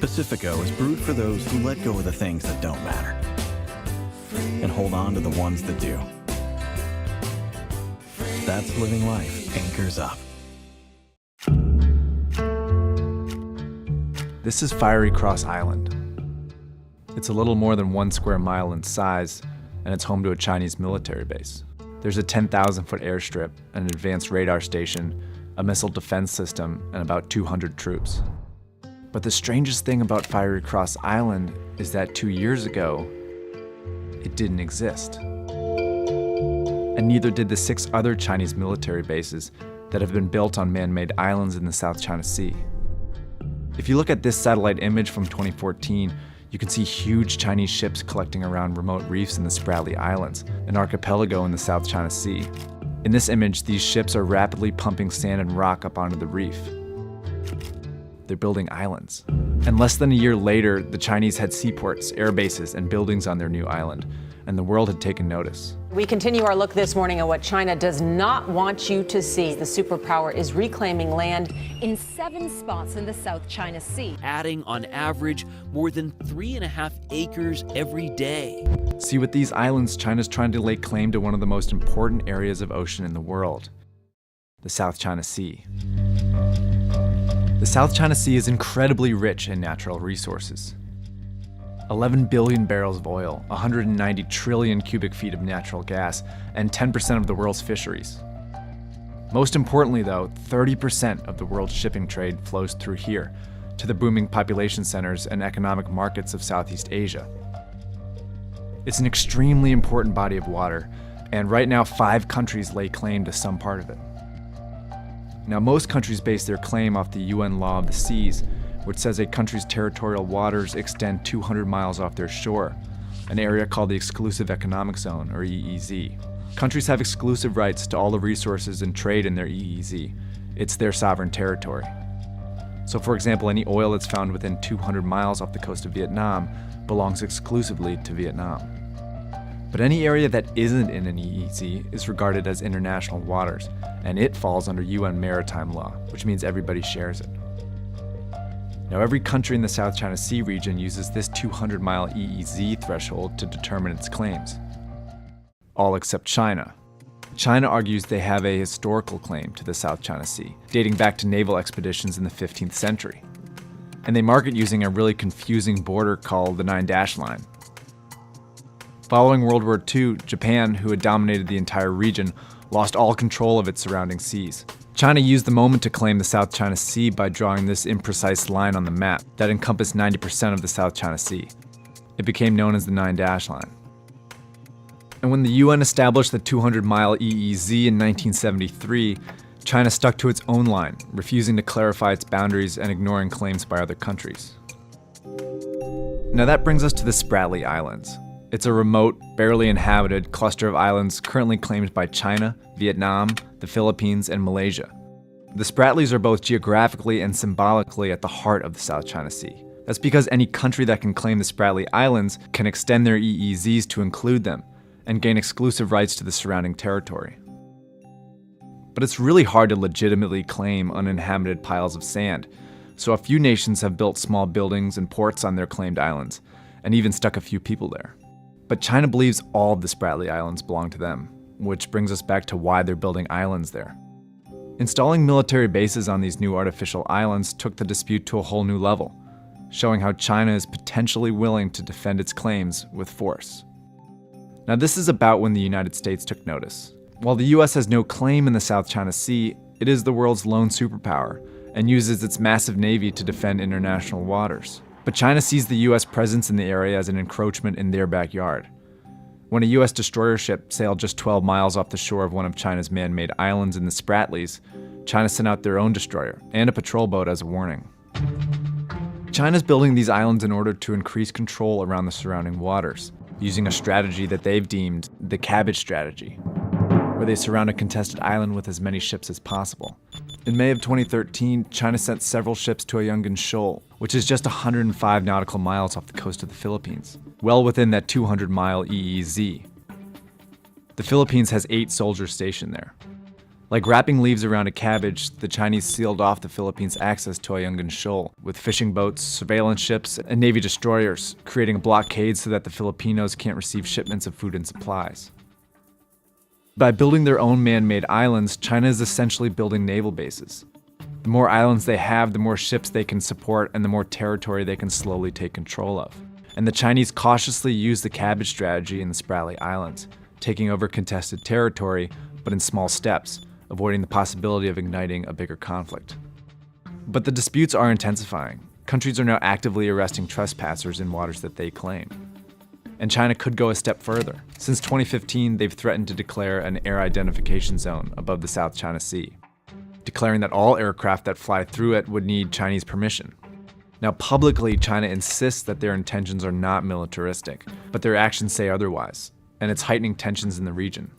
Pacifico is brewed for those who let go of the things that don't matter and hold on to the ones that do. That's living life anchors up. This is Fiery Cross Island. It's a little more than 1 square mile in size, and it's home to a Chinese military base. There's a 10,000-foot airstrip, an advanced radar station, a missile defense system, and about 200 troops. But the strangest thing about Fiery Cross Island is that 2 years ago, it didn't exist. And neither did the 6 other Chinese military bases that have been built on man-made islands in the South China Sea. If you look at this satellite image from 2014, you can see huge Chinese ships collecting around remote reefs in the Spratly Islands, an archipelago in the South China Sea. In this image, these ships are rapidly pumping sand and rock up onto the reef. They're building islands. And less than a year later, the Chinese had seaports, air bases, and buildings on their new island, and the world had taken notice. We continue our look this morning at what China does not want you to see. The superpower is reclaiming land in 7 spots in the South China Sea, adding on average more than 3.5 acres every day. See, with these islands, China's trying to lay claim to one of the most important areas of ocean in the world, the South China Sea. The South China Sea is incredibly rich in natural resources. 11 billion barrels of oil, 190 trillion cubic feet of natural gas, and 10% of the world's fisheries. Most importantly though, 30% of the world's shipping trade flows through here, to the booming population centers and economic markets of Southeast Asia. It's an extremely important body of water, and right now 5 countries lay claim to some part of it. Now, most countries base their claim off the UN Law of the Seas, which says a country's territorial waters extend 200 miles off their shore, an area called the Exclusive Economic Zone, or EEZ. Countries have exclusive rights to all the resources and trade in their EEZ. It's their sovereign territory. So for example, any oil that's found within 200 miles off the coast of Vietnam belongs exclusively to Vietnam. But any area that isn't in an EEZ is regarded as international waters, and it falls under UN maritime law, which means everybody shares it. Now, every country in the South China Sea region uses this 200-mile EEZ threshold to determine its claims. All except China. China argues they have a historical claim to the South China Sea, dating back to naval expeditions in the 15th century. And they mark it using a really confusing border called the 9-dash line. Following World War II, Japan, who had dominated the entire region, lost all control of its surrounding seas. China used the moment to claim the South China Sea by drawing this imprecise line on the map that encompassed 90% of the South China Sea. It became known as the 9-dash line. And when the UN established the 200-mile EEZ in 1973, China stuck to its own line, refusing to clarify its boundaries and ignoring claims by other countries. Now that brings us to the Spratly Islands. It's a remote, barely inhabited cluster of islands currently claimed by China, Vietnam, the Philippines, and Malaysia. The Spratlys are both geographically and symbolically at the heart of the South China Sea. That's because any country that can claim the Spratly Islands can extend their EEZs to include them, and gain exclusive rights to the surrounding territory. But it's really hard to legitimately claim uninhabited piles of sand, so a few nations have built small buildings and ports on their claimed islands, and even stuck a few people there. But China believes all of the Spratly Islands belong to them, which brings us back to why they're building islands there. Installing military bases on these new artificial islands took the dispute to a whole new level, showing how China is potentially willing to defend its claims with force. Now, this is about when the United States took notice. While the US has no claim in the South China Sea, it is the world's lone superpower and uses its massive navy to defend international waters. But China sees the US presence in the area as an encroachment in their backyard. When a US destroyer ship sailed just 12 miles off the shore of one of China's man-made islands in the Spratlys, China sent out their own destroyer and a patrol boat as a warning. China's building these islands in order to increase control around the surrounding waters, using a strategy that they've deemed the cabbage strategy, where they surround a contested island with as many ships as possible. In May of 2013, China sent several ships to Ayungin Shoal, which is just 105 nautical miles off the coast of the Philippines, well within that 200-mile EEZ. The Philippines has 8 soldiers stationed there. Like wrapping leaves around a cabbage, the Chinese sealed off the Philippines' access to Ayungin Shoal with fishing boats, surveillance ships, and Navy destroyers, creating a blockade so that the Filipinos can't receive shipments of food and supplies. By building their own man-made islands, China is essentially building naval bases. The more islands they have, the more ships they can support, and the more territory they can slowly take control of. And the Chinese cautiously use the cabbage strategy in the Spratly Islands, taking over contested territory, but in small steps, avoiding the possibility of igniting a bigger conflict. But the disputes are intensifying. Countries are now actively arresting trespassers in waters that they claim. And China could go a step further. Since 2015, they've threatened to declare an air identification zone above the South China Sea, declaring that all aircraft that fly through it would need Chinese permission. Now, publicly, China insists that their intentions are not militaristic, but their actions say otherwise, and it's heightening tensions in the region.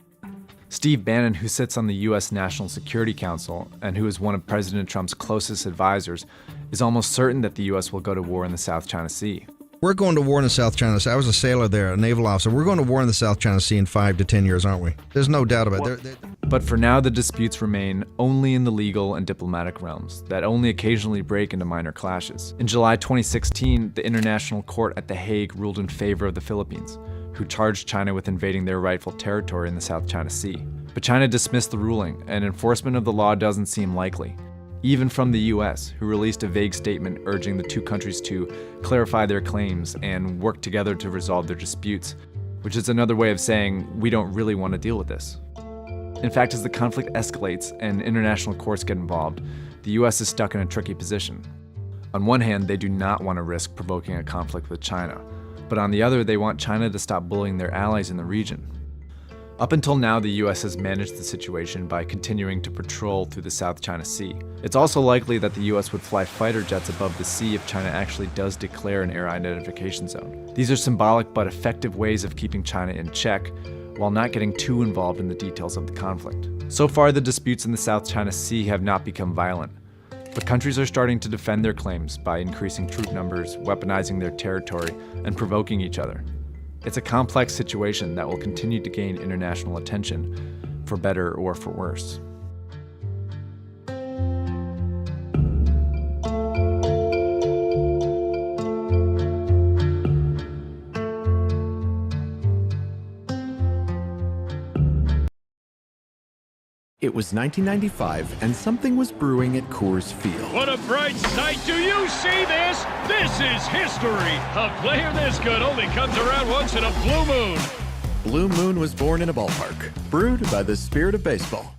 Steve Bannon, who sits on the US National Security Council and who is one of President Trump's closest advisors, is almost certain that the US will go to war in the South China Sea. We're going to war in the South China Sea. I was a sailor there, a naval officer. We're going to war in the South China Sea in 5 to 10 years, aren't we? There's no doubt about it. But for now, the disputes remain only in the legal and diplomatic realms that only occasionally break into minor clashes. In July 2016, the International Court at The Hague ruled in favor of the Philippines, who charged China with invading their rightful territory in the South China Sea. But China dismissed the ruling, and enforcement of the law doesn't seem likely, even from the US, who released a vague statement urging the two countries to clarify their claims and work together to resolve their disputes, which is another way of saying, we don't really want to deal with this. In fact, as the conflict escalates and international courts get involved, the US is stuck in a tricky position. On one hand, they do not want to risk provoking a conflict with China, but on the other, they want China to stop bullying their allies in the region. Up until now, the US has managed the situation by continuing to patrol through the South China Sea. It's also likely that the US would fly fighter jets above the sea if China actually does declare an air identification zone. These are symbolic but effective ways of keeping China in check, while not getting too involved in the details of the conflict. So far, the disputes in the South China Sea have not become violent, but countries are starting to defend their claims by increasing troop numbers, weaponizing their territory, and provoking each other. It's a complex situation that will continue to gain international attention, for better or for worse. It was 1995, and something was brewing at Coors Field. What a bright sight. Do you see this? This is history. A player this good only comes around once in a blue moon. Blue Moon was born in a ballpark, brewed by the spirit of baseball.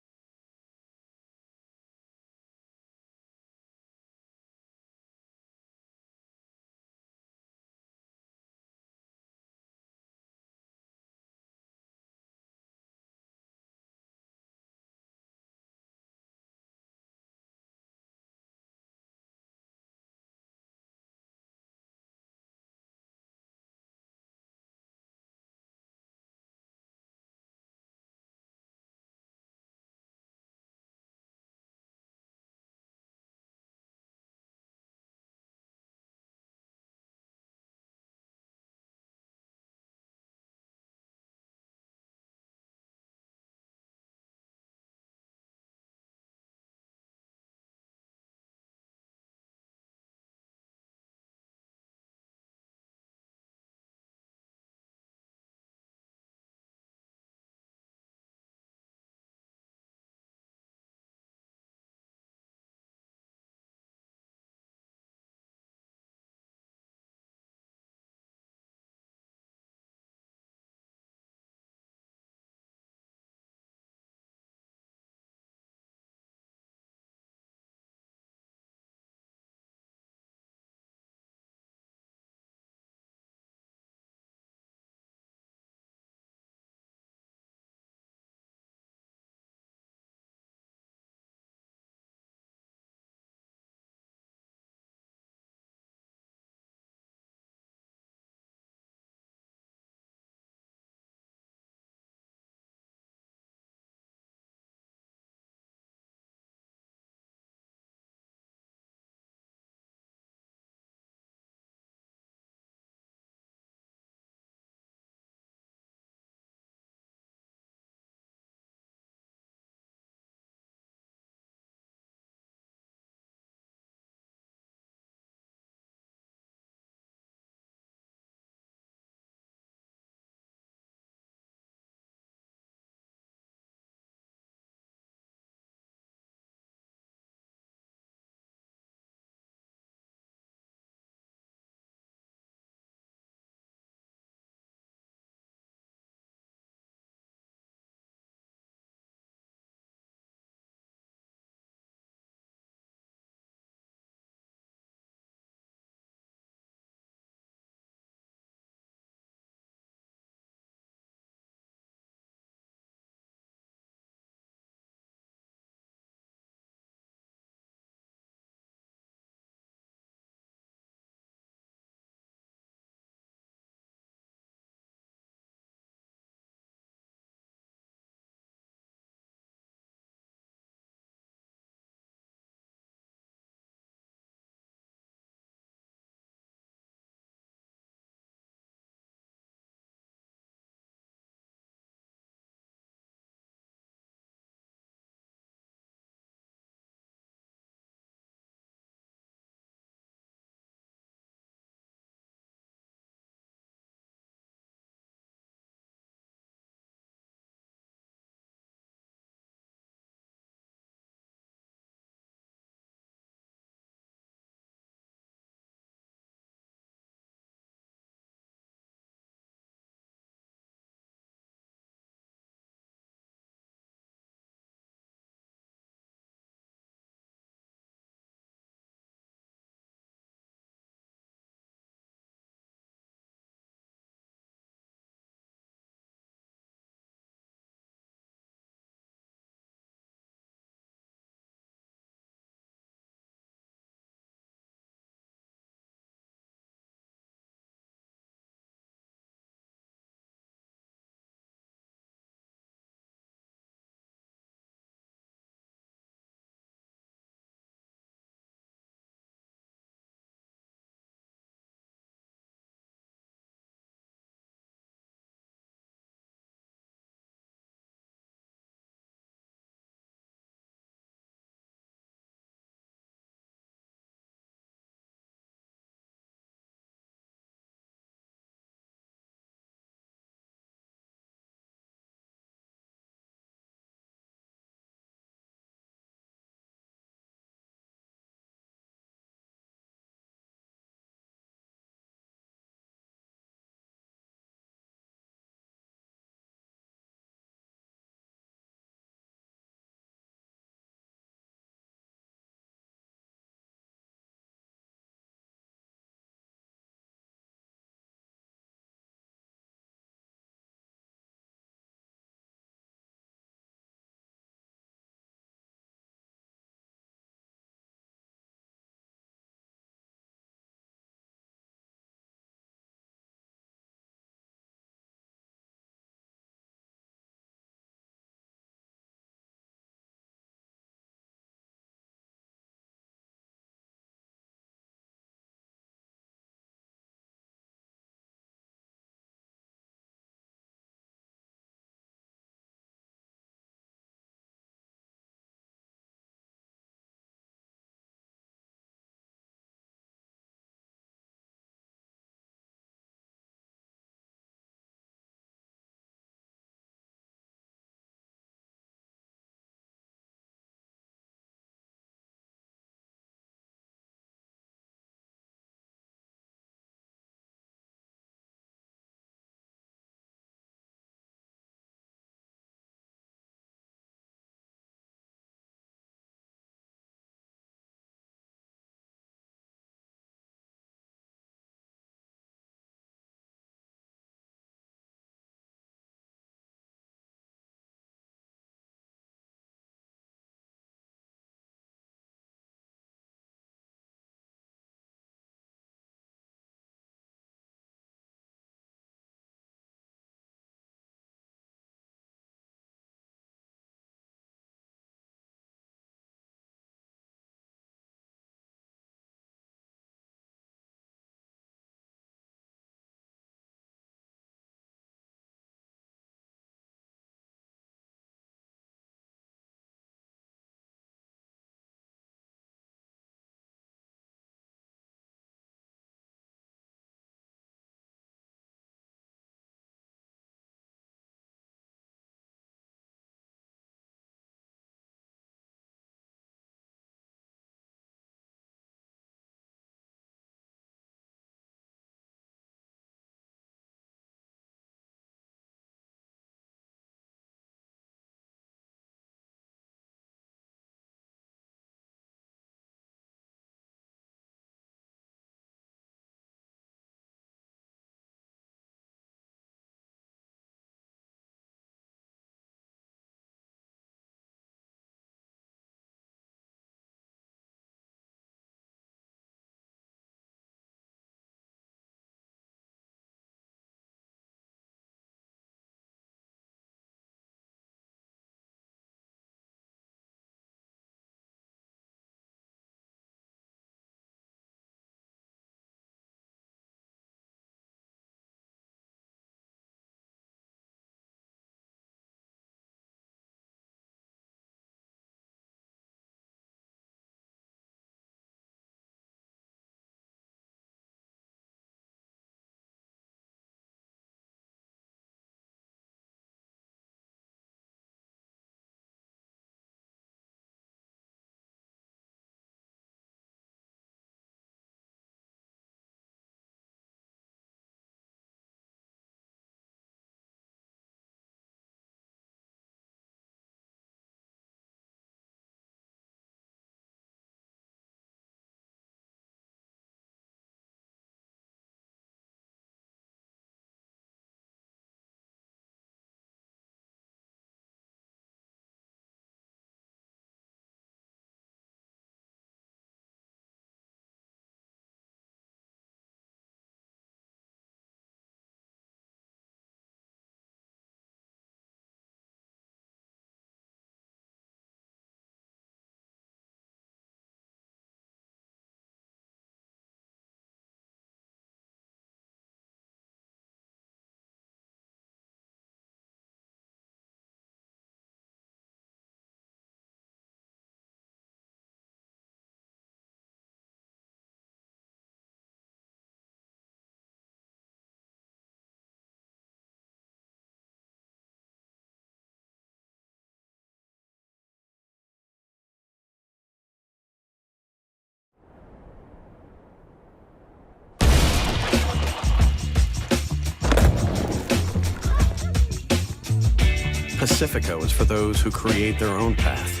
Pacifico is for those who create their own path.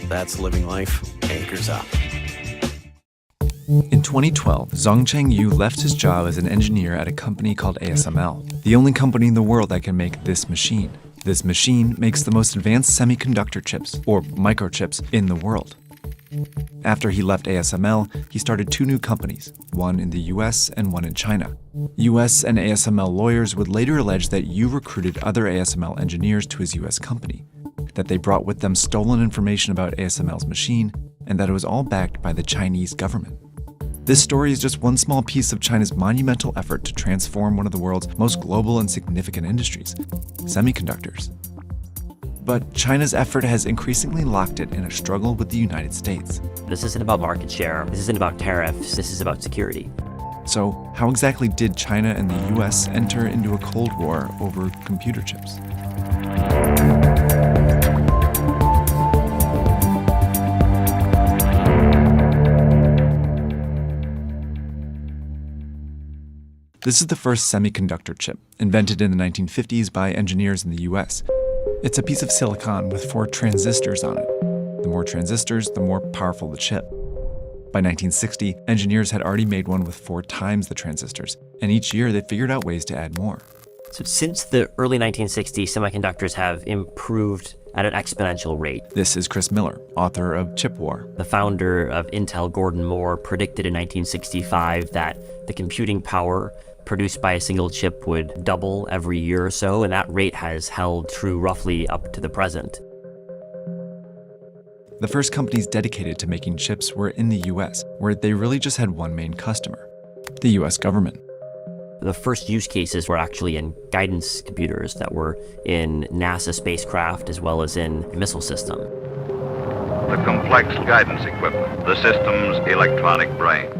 That's living life acres up. In 2012, Zhongcheng Yu left his job as an engineer at a company called ASML, the only company in the world that can make this machine. This machine makes the most advanced semiconductor chips, or microchips, in the world. After he left ASML, he started 2 new companies, one in the US and one in China. US and ASML lawyers would later allege that Yu recruited other ASML engineers to his US company, that they brought with them stolen information about ASML's machine, and that it was all backed by the Chinese government. This story is just one small piece of China's monumental effort to transform one of the world's most global and significant industries, semiconductors. But China's effort has increasingly locked it in a struggle with the United States. This isn't about market share. This isn't about tariffs. This is about security. So, how exactly did China and the US enter into a Cold War over computer chips? This is the first semiconductor chip, invented in the 1950s by engineers in the US. It's a piece of silicon with 4 transistors on it. The more transistors, the more powerful the chip. By 1960, engineers had already made one with 4 times the transistors, and each year they figured out ways to add more. So since the early 1960s, semiconductors have improved at an exponential rate. This is Chris Miller, author of Chip War. The founder of Intel, Gordon Moore, predicted in 1965 that the computing power produced by a single chip would double every year or so, and that rate has held true roughly up to the present. The first companies dedicated to making chips were in the US, where they really just had one main customer, the US government. The first use cases were actually in guidance computers that were in NASA spacecraft as well as in a missile system. The complex guidance equipment, the system's electronic brain.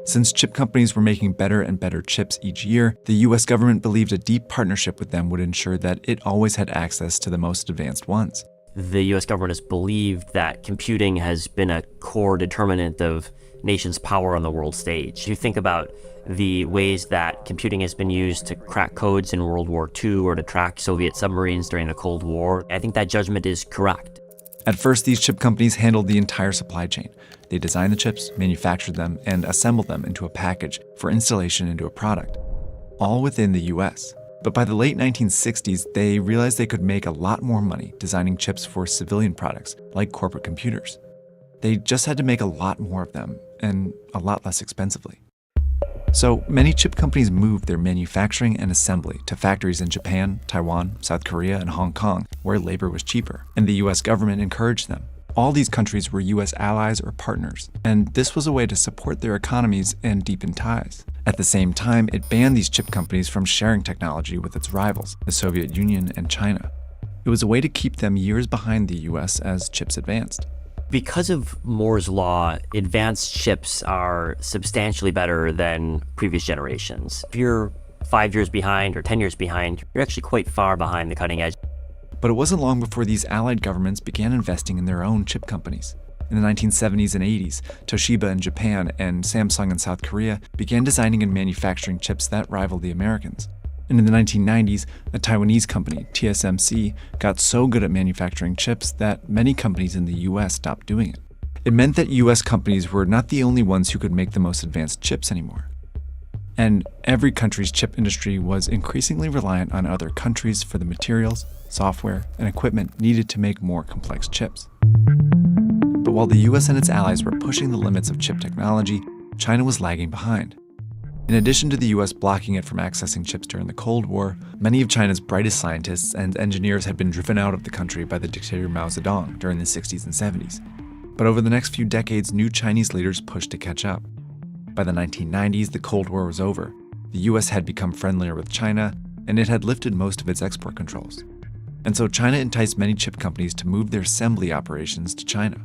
Since chip companies were making better and better chips each year, the US government believed a deep partnership with them would ensure that it always had access to the most advanced ones. The US government has believed that computing has been a core determinant of nations' power on the world stage. If you think about the ways that computing has been used to crack codes in World War II or to track Soviet submarines during the Cold War, I think that judgment is correct. At first, these chip companies handled the entire supply chain. They designed the chips, manufactured them, and assembled them into a package for installation into a product, all within the US. But by the late 1960s, they realized they could make a lot more money designing chips for civilian products, like corporate computers. They just had to make a lot more of them, and a lot less expensively. So many chip companies moved their manufacturing and assembly to factories in Japan, Taiwan, South Korea, and Hong Kong, where labor was cheaper, and the US government encouraged them. All these countries were US allies or partners, and this was a way to support their economies and deepen ties. At the same time, it banned these chip companies from sharing technology with its rivals, the Soviet Union and China. It was a way to keep them years behind the US as chips advanced. Because of Moore's law, advanced chips are substantially better than previous generations. If you're 5 years behind or 10 years behind, you're actually quite far behind the cutting edge. But it wasn't long before these allied governments began investing in their own chip companies. In the 1970s and 80s, Toshiba in Japan and Samsung in South Korea began designing and manufacturing chips that rivaled the Americans. And in the 1990s, a Taiwanese company, TSMC, got so good at manufacturing chips that many companies in the US stopped doing it. It meant that US companies were not the only ones who could make the most advanced chips anymore. And every country's chip industry was increasingly reliant on other countries for the materials, software, and equipment needed to make more complex chips. But while the US and its allies were pushing the limits of chip technology, China was lagging behind. In addition to the US blocking it from accessing chips during the Cold War, many of China's brightest scientists and engineers had been driven out of the country by the dictator Mao Zedong during the 60s and 70s. But over the next few decades, new Chinese leaders pushed to catch up. By the 1990s, the Cold War was over. The US had become friendlier with China, and it had lifted most of its export controls. And so China enticed many chip companies to move their assembly operations to China.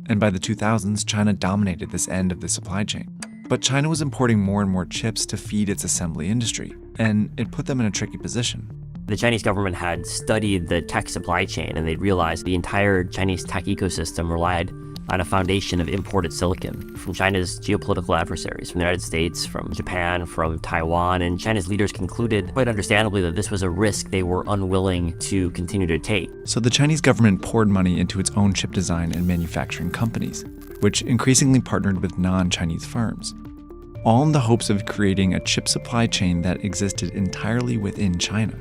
And by the 2000s, China dominated this end of the supply chain. But China was importing more and more chips to feed its assembly industry, and it put them in a tricky position. The Chinese government had studied the tech supply chain, and they realized the entire Chinese tech ecosystem relied on a foundation of imported silicon from China's geopolitical adversaries, from the United States, from Japan, from Taiwan, and China's leaders concluded, quite understandably, that this was a risk they were unwilling to continue to take. So the Chinese government poured money into its own chip design and manufacturing companies, which increasingly partnered with non-Chinese firms, all in the hopes of creating a chip supply chain that existed entirely within China.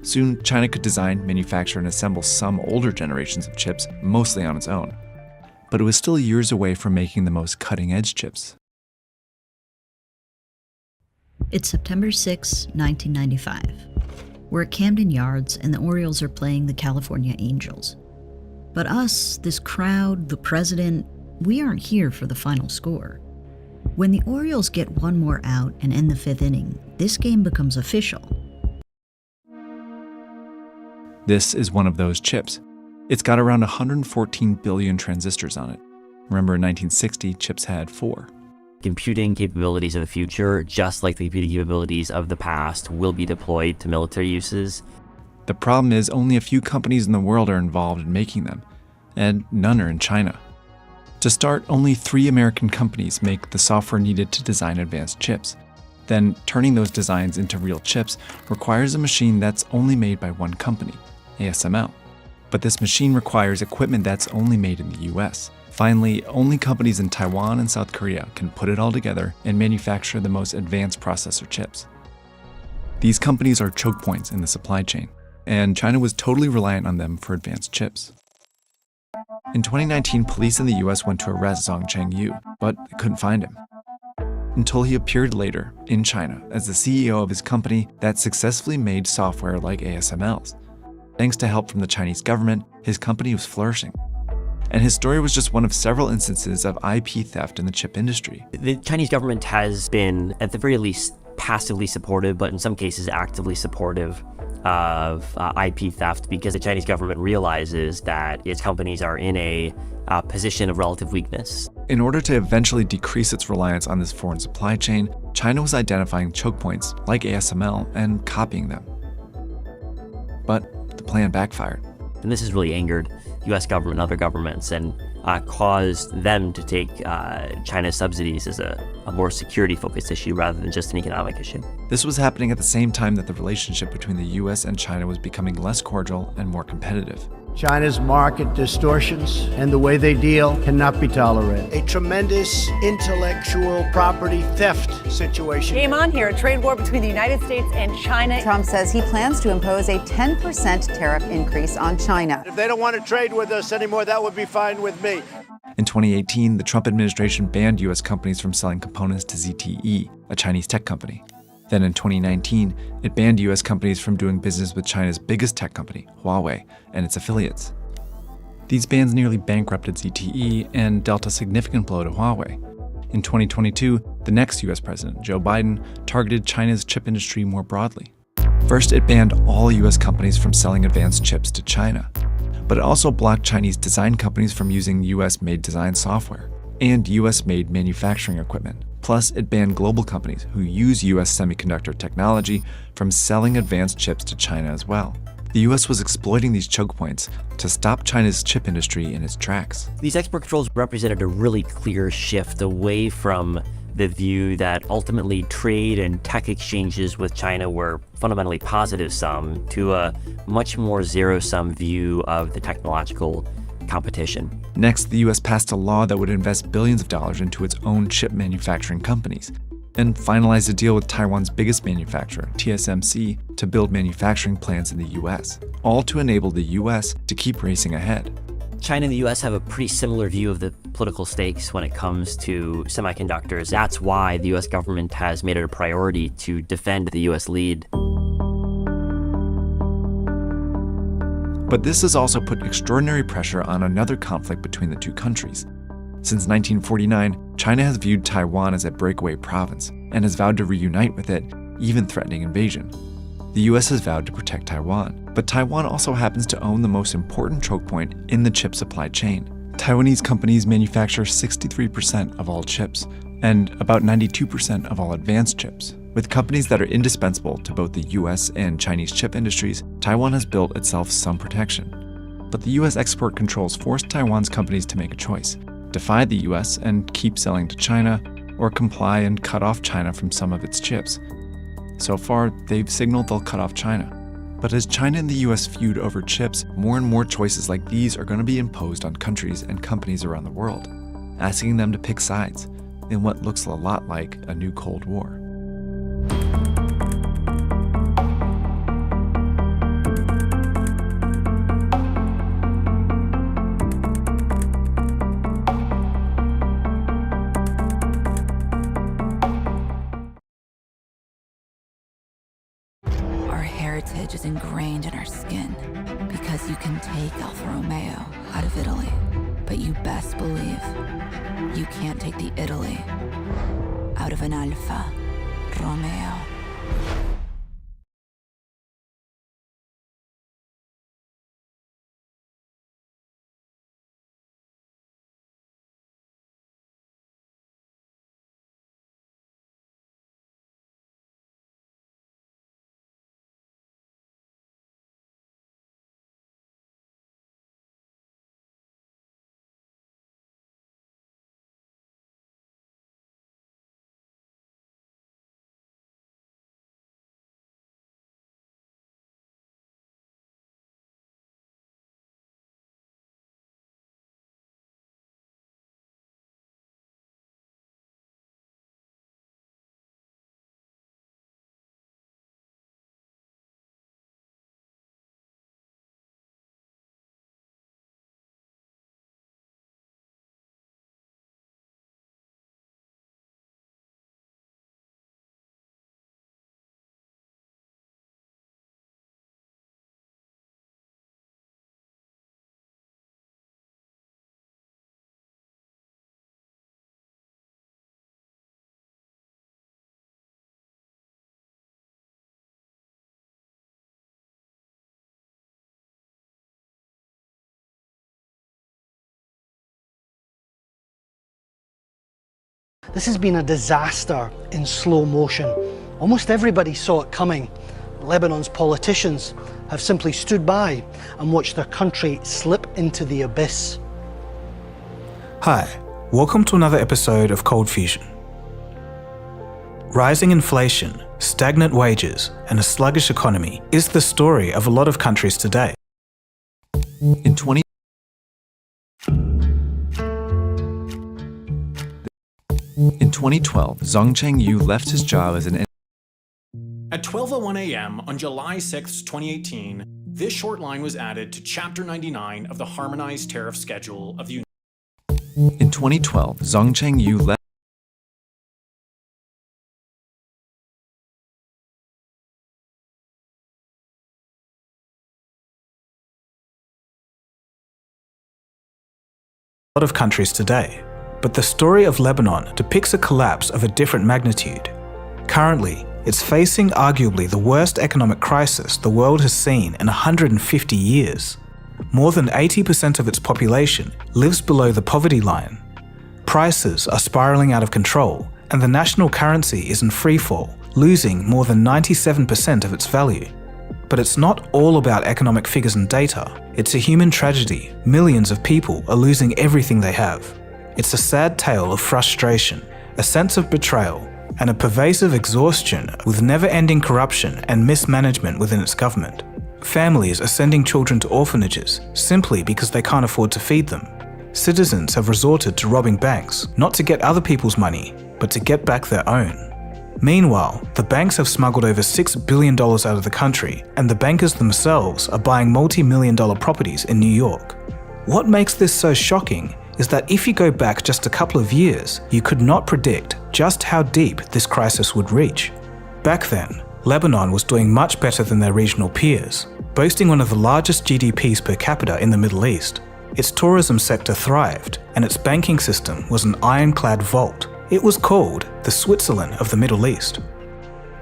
Soon, China could design, manufacture, and assemble some older generations of chips mostly on its own. But it was still years away from making the most cutting-edge chips. It's September 6, 1995. We're at Camden Yards, and the Orioles are playing the California Angels. But us, this crowd, the president, we aren't here for the final score. When the Orioles get one more out and end the 5th inning, this game becomes official. This is one of those chips. It's got around 114 billion transistors on it. Remember, in 1960, chips had 4. Computing capabilities of the future, just like the computing capabilities of the past, will be deployed to military uses. The problem is only a few companies in the world are involved in making them, and none are in China. To start, only 3 American companies make the software needed to design advanced chips. Then, turning those designs into real chips requires a machine that's only made by one company, ASML. But this machine requires equipment that's only made in the US. Finally, only companies in Taiwan and South Korea can put it all together and manufacture the most advanced processor chips. These companies are choke points in the supply chain, and China was totally reliant on them for advanced chips. In 2019, police in the US went to arrest Zhong Chengyu, but they couldn't find him. Until he appeared later in China as the CEO of his company that successfully made software like ASML's. Thanks to help from the Chinese government, his company was flourishing. And his story was just one of several instances of IP theft in the chip industry. The Chinese government has been, at the very least, passively supportive, but in some cases actively supportive of IP theft, because the Chinese government realizes that its companies are in a position of relative weakness. In order to eventually decrease its reliance on this foreign supply chain, China was identifying choke points like ASML and copying them. But the plan backfired. And this has really angered US government and other governments and caused them to take China's subsidies as a more security-focused issue rather than just an economic issue. This was happening at the same time that the relationship between the US and China was becoming less cordial and more competitive. China's market distortions and the way they deal cannot be tolerated. A tremendous intellectual property theft situation. Game on here, a trade war between the United States and China. Trump says he plans to impose a 10% tariff increase on China. If they don't want to trade with us anymore, that would be fine with me. In 2018, the Trump administration banned US companies from selling components to ZTE, a Chinese tech company. Then in 2019, it banned US companies from doing business with China's biggest tech company, Huawei, and its affiliates. These bans nearly bankrupted ZTE and dealt a significant blow to Huawei. In 2022, the next US president, Joe Biden, targeted China's chip industry more broadly. First, it banned all US companies from selling advanced chips to China. But it also blocked Chinese design companies from using US-made design software and US-made manufacturing equipment. Plus, it banned global companies who use US semiconductor technology from selling advanced chips to China as well. The US was exploiting these choke points to stop China's chip industry in its tracks. These export controls represented a really clear shift away from the view that ultimately trade and tech exchanges with China were fundamentally positive-sum to a much more zero-sum view of the technological competition. Next, the US passed a law that would invest billions of dollars into its own chip manufacturing companies, and finalized a deal with Taiwan's biggest manufacturer, TSMC, to build manufacturing plants in the US, all to enable the US to keep racing ahead. China and the US have a pretty similar view of the political stakes when it comes to semiconductors. That's why the US government has made it a priority to defend the US lead. But this has also put extraordinary pressure on another conflict between the two countries. Since 1949, China has viewed Taiwan as a breakaway province and has vowed to reunite with it, even threatening invasion. The US has vowed to protect Taiwan, but Taiwan also happens to own the most important choke point in the chip supply chain. Taiwanese companies manufacture 63% of all chips and about 92% of all advanced chips. With companies that are indispensable to both the US and Chinese chip industries, Taiwan has built itself some protection. But the US export controls forced Taiwan's companies to make a choice: defy the US and keep selling to China, or comply and cut off China from some of its chips. So far, they've signaled they'll cut off China. But as China and the US feud over chips, more and more choices like these are going to be imposed on countries and companies around the world, asking them to pick sides in what looks a lot like a new Cold War. Heritage is ingrained in our skin because you can take Alfa Romeo out of Italy, but you best believe you can't take the Italy out of an Alfa Romeo. This has been a disaster in slow motion. Almost everybody saw it coming. Lebanon's politicians have simply stood by and watched their country slip into the abyss. Hi, welcome to another episode of Cold Fusion. Rising inflation, stagnant wages, and a sluggish economy is the story of a lot of countries today. In 2012, Zhang Chengyu left his job as an At 12:01 a.m. on July 6, 2018, this short line was added to Chapter 99 of the Harmonized Tariff Schedule of the In 2012, Zhang Chengyu left a lot of countries today. But the story of Lebanon depicts a collapse of a different magnitude. Currently, it's facing arguably the worst economic crisis the world has seen in 150 years. More than 80% of its population lives below the poverty line. Prices are spiraling out of control, and the national currency is in freefall, losing more than 97% of its value. But it's not all about economic figures and data. It's a human tragedy. Millions of people are losing everything they have. It's a sad tale of frustration, a sense of betrayal, and a pervasive exhaustion with never-ending corruption and mismanagement within its government. Families are sending children to orphanages simply because they can't afford to feed them. Citizens have resorted to robbing banks, not to get other people's money, but to get back their own. Meanwhile, the banks have smuggled over $6 billion out of the country, and the bankers themselves are buying multi-million-dollar properties in New York. What makes this so shocking is that if you go back just a couple of years, you could not predict just how deep this crisis would reach. Back then, Lebanon was doing much better than their regional peers, boasting one of the largest GDPs per capita in the Middle East. Its tourism sector thrived, and its banking system was an ironclad vault. It was called the Switzerland of the Middle East.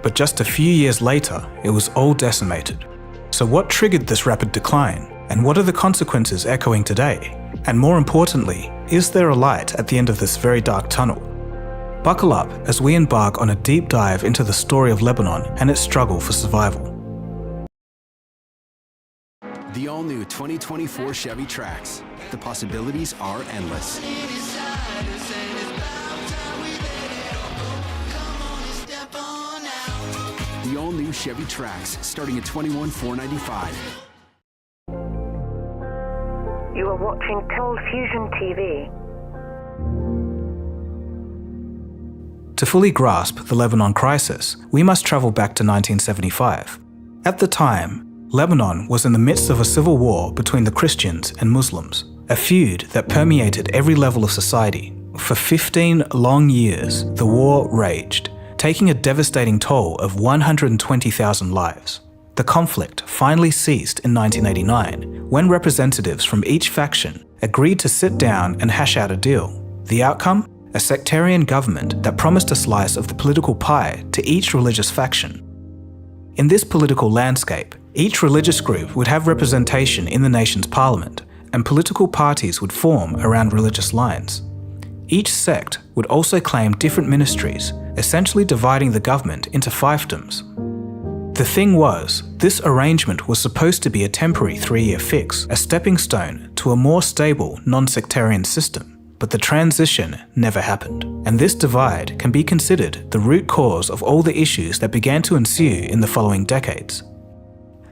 But just a few years later, it was all decimated. So what triggered this rapid decline? And what are the consequences echoing today? And more importantly, is there a light at the end of this very dark tunnel? Buckle up as we embark on a deep dive into the story of Lebanon and its struggle for survival. The all-new 2024 Chevy Trax. The possibilities are endless. The all-new Chevy Trax, starting at $21,495. You are watching Cold Fusion TV. To fully grasp the Lebanon crisis, we must travel back to 1975. At the time, Lebanon was in the midst of a civil war between the Christians and Muslims, a feud that permeated every level of society. For 15 long years, the war raged, taking a devastating toll of 120,000 lives. The conflict finally ceased in 1989, when representatives from each faction agreed to sit down and hash out a deal. The outcome? A sectarian government that promised a slice of the political pie to each religious faction. In this political landscape, each religious group would have representation in the nation's parliament, and political parties would form around religious lines. Each sect would also claim different ministries, essentially dividing the government into fiefdoms. The thing was, this arrangement was supposed to be a temporary 3-year fix, a stepping stone to a more stable, non-sectarian system. But the transition never happened, and this divide can be considered the root cause of all the issues that began to ensue in the following decades.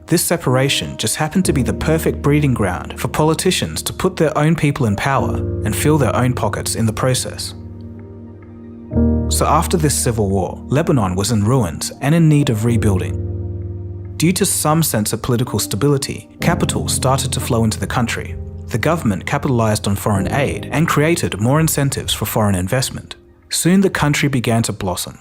This separation just happened to be the perfect breeding ground for politicians to put their own people in power and fill their own pockets in the process. So after this civil war, Lebanon was in ruins and in need of rebuilding. Due to some sense of political stability, capital started to flow into the country. The government capitalized on foreign aid and created more incentives for foreign investment. Soon the country began to blossom.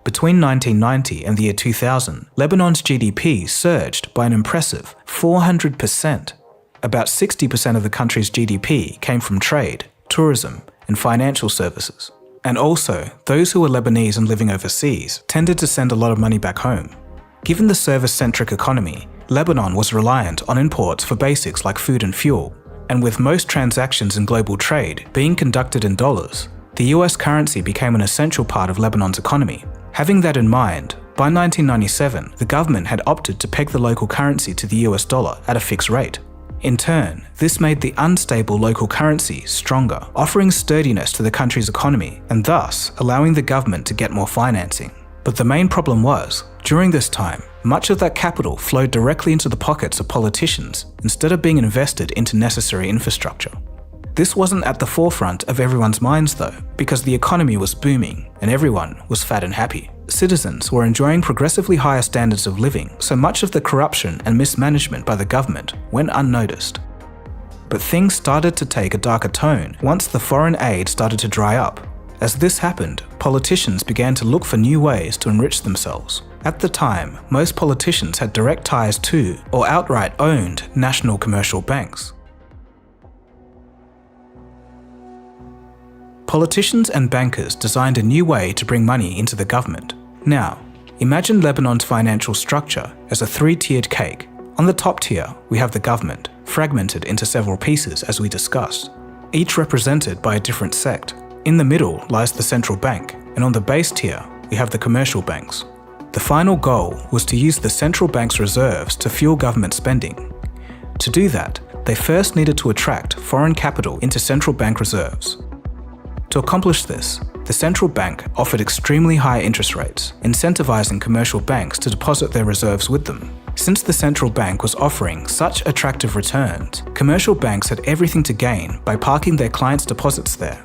Between 1990 and the year 2000, Lebanon's GDP surged by an impressive 400%. About 60% of the country's GDP came from trade, tourism, and financial services. And also, those who were Lebanese and living overseas tended to send a lot of money back home. Given the service-centric economy, Lebanon was reliant on imports for basics like food and fuel. And with most transactions in global trade being conducted in dollars, the US currency became an essential part of Lebanon's economy. Having that in mind, by 1997, the government had opted to peg the local currency to the US dollar at a fixed rate. In turn, this made the unstable local currency stronger, offering sturdiness to the country's economy and thus allowing the government to get more financing. But the main problem was, during this time, much of that capital flowed directly into the pockets of politicians instead of being invested into necessary infrastructure. This wasn't at the forefront of everyone's minds though, because the economy was booming and everyone was fat and happy. Citizens were enjoying progressively higher standards of living, so much of the corruption and mismanagement by the government went unnoticed. But things started to take a darker tone once the foreign aid started to dry up. As this happened, politicians began to look for new ways to enrich themselves. At the time, most politicians had direct ties to or outright owned national commercial banks. Politicians and bankers designed a new way to bring money into the government. Now, imagine Lebanon's financial structure as a 3-tiered cake. On the top tier, we have the government, fragmented into several pieces as we discussed, each represented by a different sect. In the middle lies the central bank, and on the base tier, we have the commercial banks. The final goal was to use the central bank's reserves to fuel government spending. To do that, they first needed to attract foreign capital into central bank reserves. To accomplish this, the central bank offered extremely high interest rates, incentivizing commercial banks to deposit their reserves with them. Since the central bank was offering such attractive returns, commercial banks had everything to gain by parking their clients' deposits there.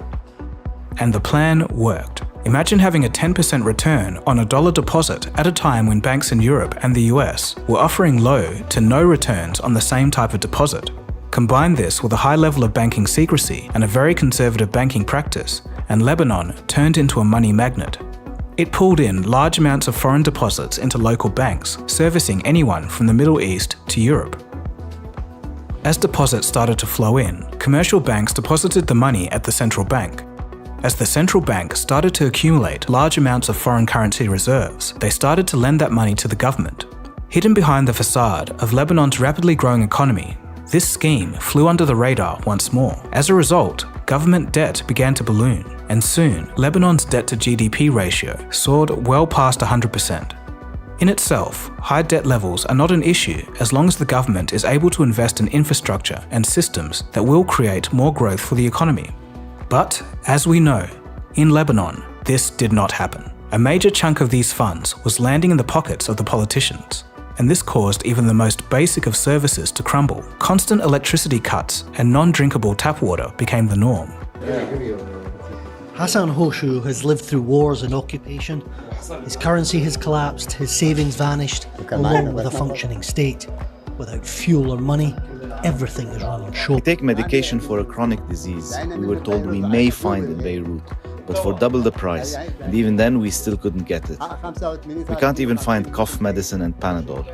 And the plan worked. Imagine having a 10% return on a dollar deposit at a time when banks in Europe and the US were offering low to no returns on the same type of deposit. Combine this with a high level of banking secrecy and a very conservative banking practice, and Lebanon turned into a money magnet. It pulled in large amounts of foreign deposits into local banks, servicing anyone from the Middle East to Europe. As deposits started to flow in, commercial banks deposited the money at the central bank. As the central bank started to accumulate large amounts of foreign currency reserves, they started to lend that money to the government. Hidden behind the facade of Lebanon's rapidly growing economy, this scheme flew under the radar once more. As a result, government debt began to balloon, and soon Lebanon's debt to GDP ratio soared well past 100%. In itself, high debt levels are not an issue as long as the government is able to invest in infrastructure and systems that will create more growth for the economy. But, as we know, in Lebanon, this did not happen. A major chunk of these funds was landing in the pockets of the politicians, and this caused even the most basic of services to crumble. Constant electricity cuts and non-drinkable tap water became the norm. Hassan Hoshu has lived through wars and occupation. His currency has collapsed, his savings vanished, along with a functioning state. Without fuel or money, everything is run on shore. We take medication for a chronic disease we were told we may find in Beirut, but for double the price, and even then we still couldn't get it. We can't even find cough medicine and Panadol.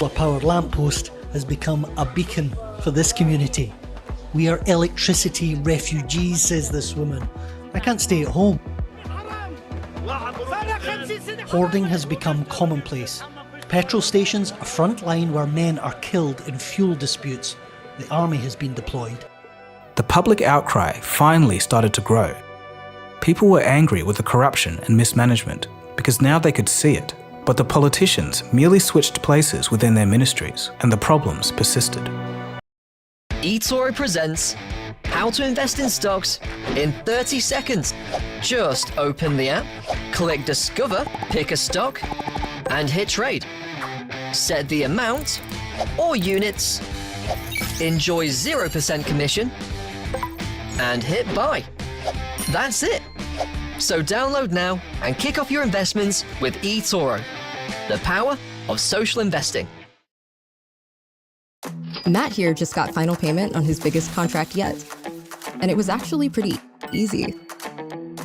A powered lamppost has become a beacon for this community. We are electricity refugees, says this woman. I can't stay at home. Hoarding has become commonplace. Petrol stations, a front line where men are killed in fuel disputes. The army has been deployed. The public outcry finally started to grow. People were angry with the corruption and mismanagement because now they could see it. But the politicians merely switched places within their ministries, and the problems persisted. eToro presents how to invest in stocks in 30 seconds. Just open the app, click Discover, pick a stock, and hit Trade. Set the amount or units, enjoy 0% commission, and hit Buy. That's it. So download now and kick off your investments with eToro, the power of social investing. Matt here just got final payment on his biggest contract yet. And it was actually pretty easy.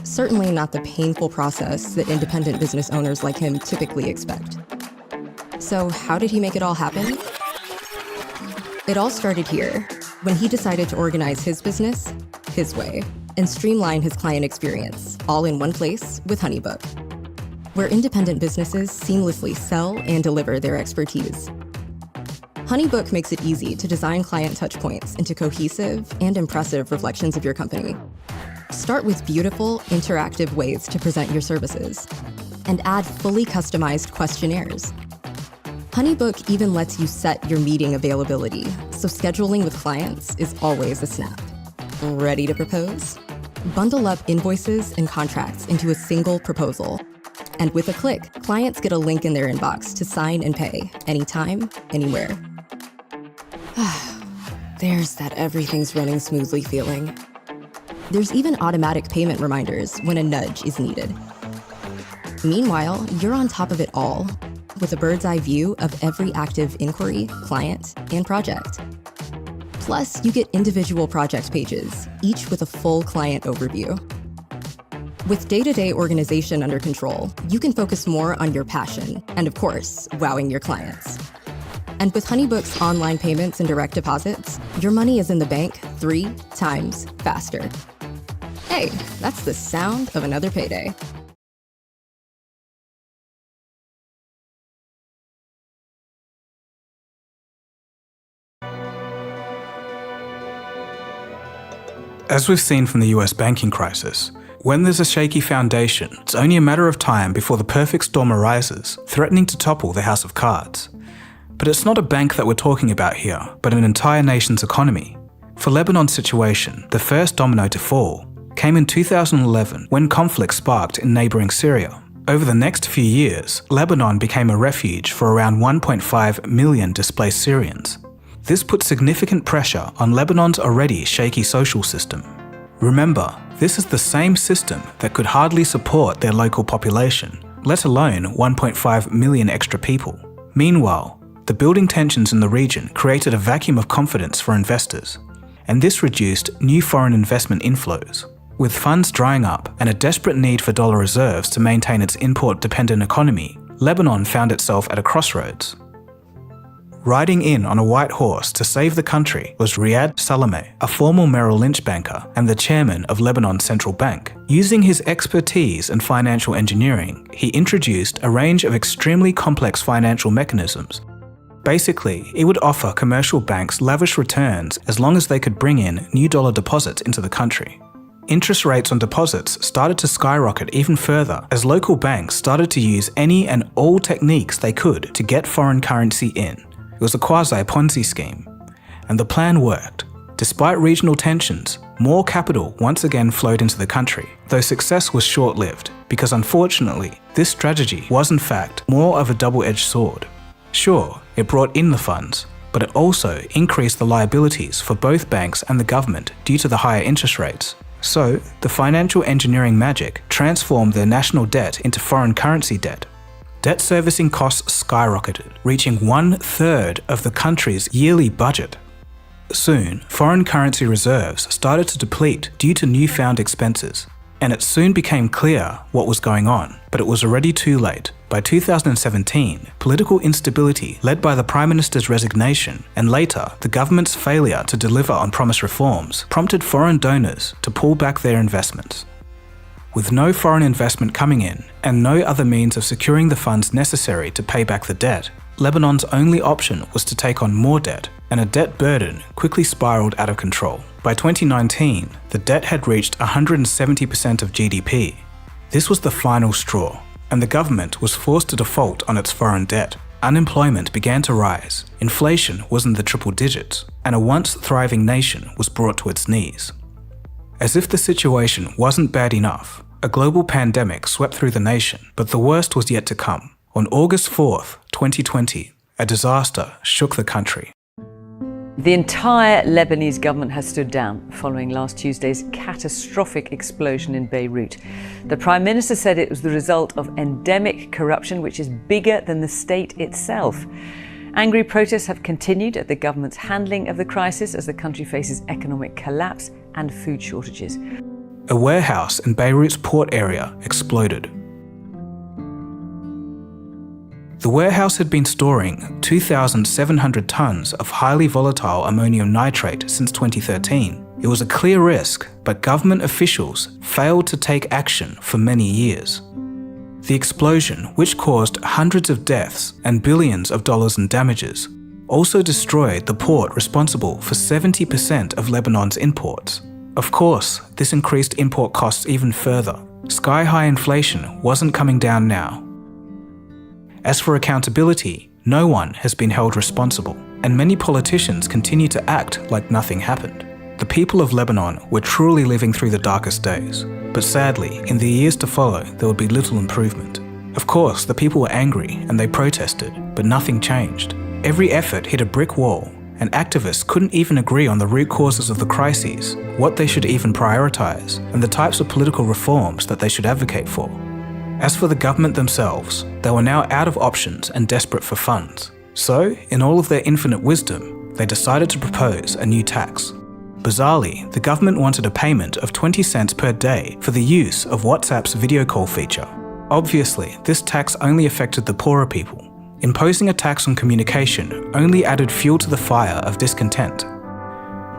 Certainly not the painful process that independent business owners like him typically expect. So how did he make it all happen? It all started here, when he decided to organize his business his way and streamline his client experience, all in one place with HoneyBook, where independent businesses seamlessly sell and deliver their expertise. HoneyBook makes it easy to design client touchpoints into cohesive and impressive reflections of your company. Start with beautiful, interactive ways to present your services, and add fully customized questionnaires. HoneyBook even lets you set your meeting availability, so scheduling with clients is always a snap. Ready to propose? Bundle up invoices and contracts into a single proposal. And with a click, clients get a link in their inbox to sign and pay anytime, anywhere. There's that everything's running smoothly feeling. There's even automatic payment reminders when a nudge is needed. Meanwhile, you're on top of it all with a bird's eye view of every active inquiry, client, and project. Plus, you get individual project pages, each with a full client overview. With day-to-day organization under control, you can focus more on your passion and, of course, wowing your clients. And with HoneyBook's online payments and direct deposits, your money is in the bank 3 times faster. Hey, that's the sound of another payday. As we've seen from the US banking crisis, when there's a shaky foundation, it's only a matter of time before the perfect storm arises, threatening to topple the house of cards. But it's not a bank that we're talking about here, but an entire nation's economy. For Lebanon's situation, the first domino to fall came in 2011 when conflict sparked in neighbouring Syria. Over the next few years, Lebanon became a refuge for around 1.5 million displaced Syrians. This put significant pressure on Lebanon's already shaky social system. Remember, this is the same system that could hardly support their local population, let alone 1.5 million extra people. Meanwhile, the building tensions in the region created a vacuum of confidence for investors, and this reduced new foreign investment inflows. With funds drying up and a desperate need for dollar reserves to maintain its import-dependent economy, Lebanon found itself at a crossroads. Riding in on a white horse to save the country was Riyad Salameh, a former Merrill Lynch banker and the chairman of Lebanon's central bank. Using his expertise in financial engineering, he introduced a range of extremely complex financial mechanisms. Basically, it would offer commercial banks lavish returns as long as they could bring in new dollar deposits into the country. Interest rates on deposits started to skyrocket even further as local banks started to use any and all techniques they could to get foreign currency in. It was a quasi-Ponzi scheme. And the plan worked. Despite regional tensions, more capital once again flowed into the country, though success was short-lived, because unfortunately, this strategy was in fact more of a double-edged sword. Sure, it brought in the funds, but it also increased the liabilities for both banks and the government due to the higher interest rates. So, the financial engineering magic transformed their national debt into foreign currency debt. Debt servicing costs skyrocketed, reaching 1/3 of the country's yearly budget. Soon, foreign currency reserves started to deplete due to newfound expenses, and it soon became clear what was going on, but it was already too late. By 2017, political instability led by the Prime Minister's resignation and later the government's failure to deliver on promised reforms prompted foreign donors to pull back their investments. With no foreign investment coming in and no other means of securing the funds necessary to pay back the debt, Lebanon's only option was to take on more debt, and a debt burden quickly spiraled out of control. By 2019, the debt had reached 170% of GDP. This was the final straw, and the government was forced to default on its foreign debt. Unemployment began to rise, inflation was in the triple digits, and a once thriving nation was brought to its knees. As if the situation wasn't bad enough, a global pandemic swept through the nation, but the worst was yet to come. On August 4th, 2020, a disaster shook the country. The entire Lebanese government has stood down following last Tuesday's catastrophic explosion in Beirut. The Prime Minister said it was the result of endemic corruption, which is bigger than the state itself. Angry protests have continued at the government's handling of the crisis as the country faces economic collapse and food shortages. A warehouse in Beirut's port area exploded. The warehouse had been storing 2,700 tons of highly volatile ammonium nitrate since 2013. It was a clear risk, but government officials failed to take action for many years. The explosion, which caused hundreds of deaths and billions of dollars in damages, also destroyed the port responsible for 70% of Lebanon's imports. Of course, this increased import costs even further. Sky-high inflation wasn't coming down now. As for accountability, no one has been held responsible, and many politicians continue to act like nothing happened. The people of Lebanon were truly living through the darkest days, but sadly, in the years to follow, there would be little improvement. Of course, the people were angry and they protested, but nothing changed. Every effort hit a brick wall, and activists couldn't even agree on the root causes of the crises, what they should even prioritize, and the types of political reforms that they should advocate for. As for the government themselves, they were now out of options and desperate for funds. So, in all of their infinite wisdom, they decided to propose a new tax. Bizarrely, the government wanted a payment of 20 cents per day for the use of WhatsApp's video call feature. Obviously, this tax only affected the poorer people. Imposing a tax on communication only added fuel to the fire of discontent.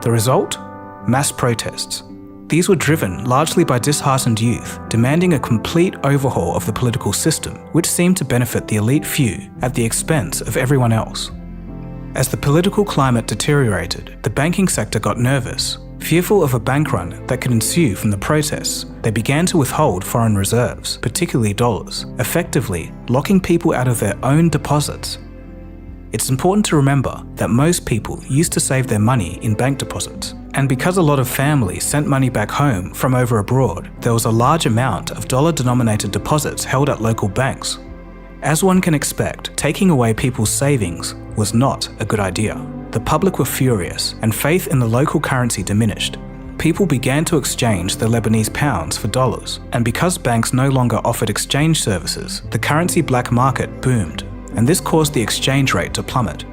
The result? Mass protests. These were driven largely by disheartened youth, demanding a complete overhaul of the political system, which seemed to benefit the elite few at the expense of everyone else. As the political climate deteriorated, the banking sector got nervous. Fearful of a bank run that could ensue from the protests, they began to withhold foreign reserves, particularly dollars, effectively locking people out of their own deposits. It's important to remember that most people used to save their money in bank deposits, and because a lot of families sent money back home from over abroad, there was a large amount of dollar-denominated deposits held at local banks. As one can expect, taking away people's savings was not a good idea. The public were furious, and faith in the local currency diminished. People began to exchange their Lebanese pounds for dollars, and because banks no longer offered exchange services, the currency black market boomed, and this caused the exchange rate to plummet.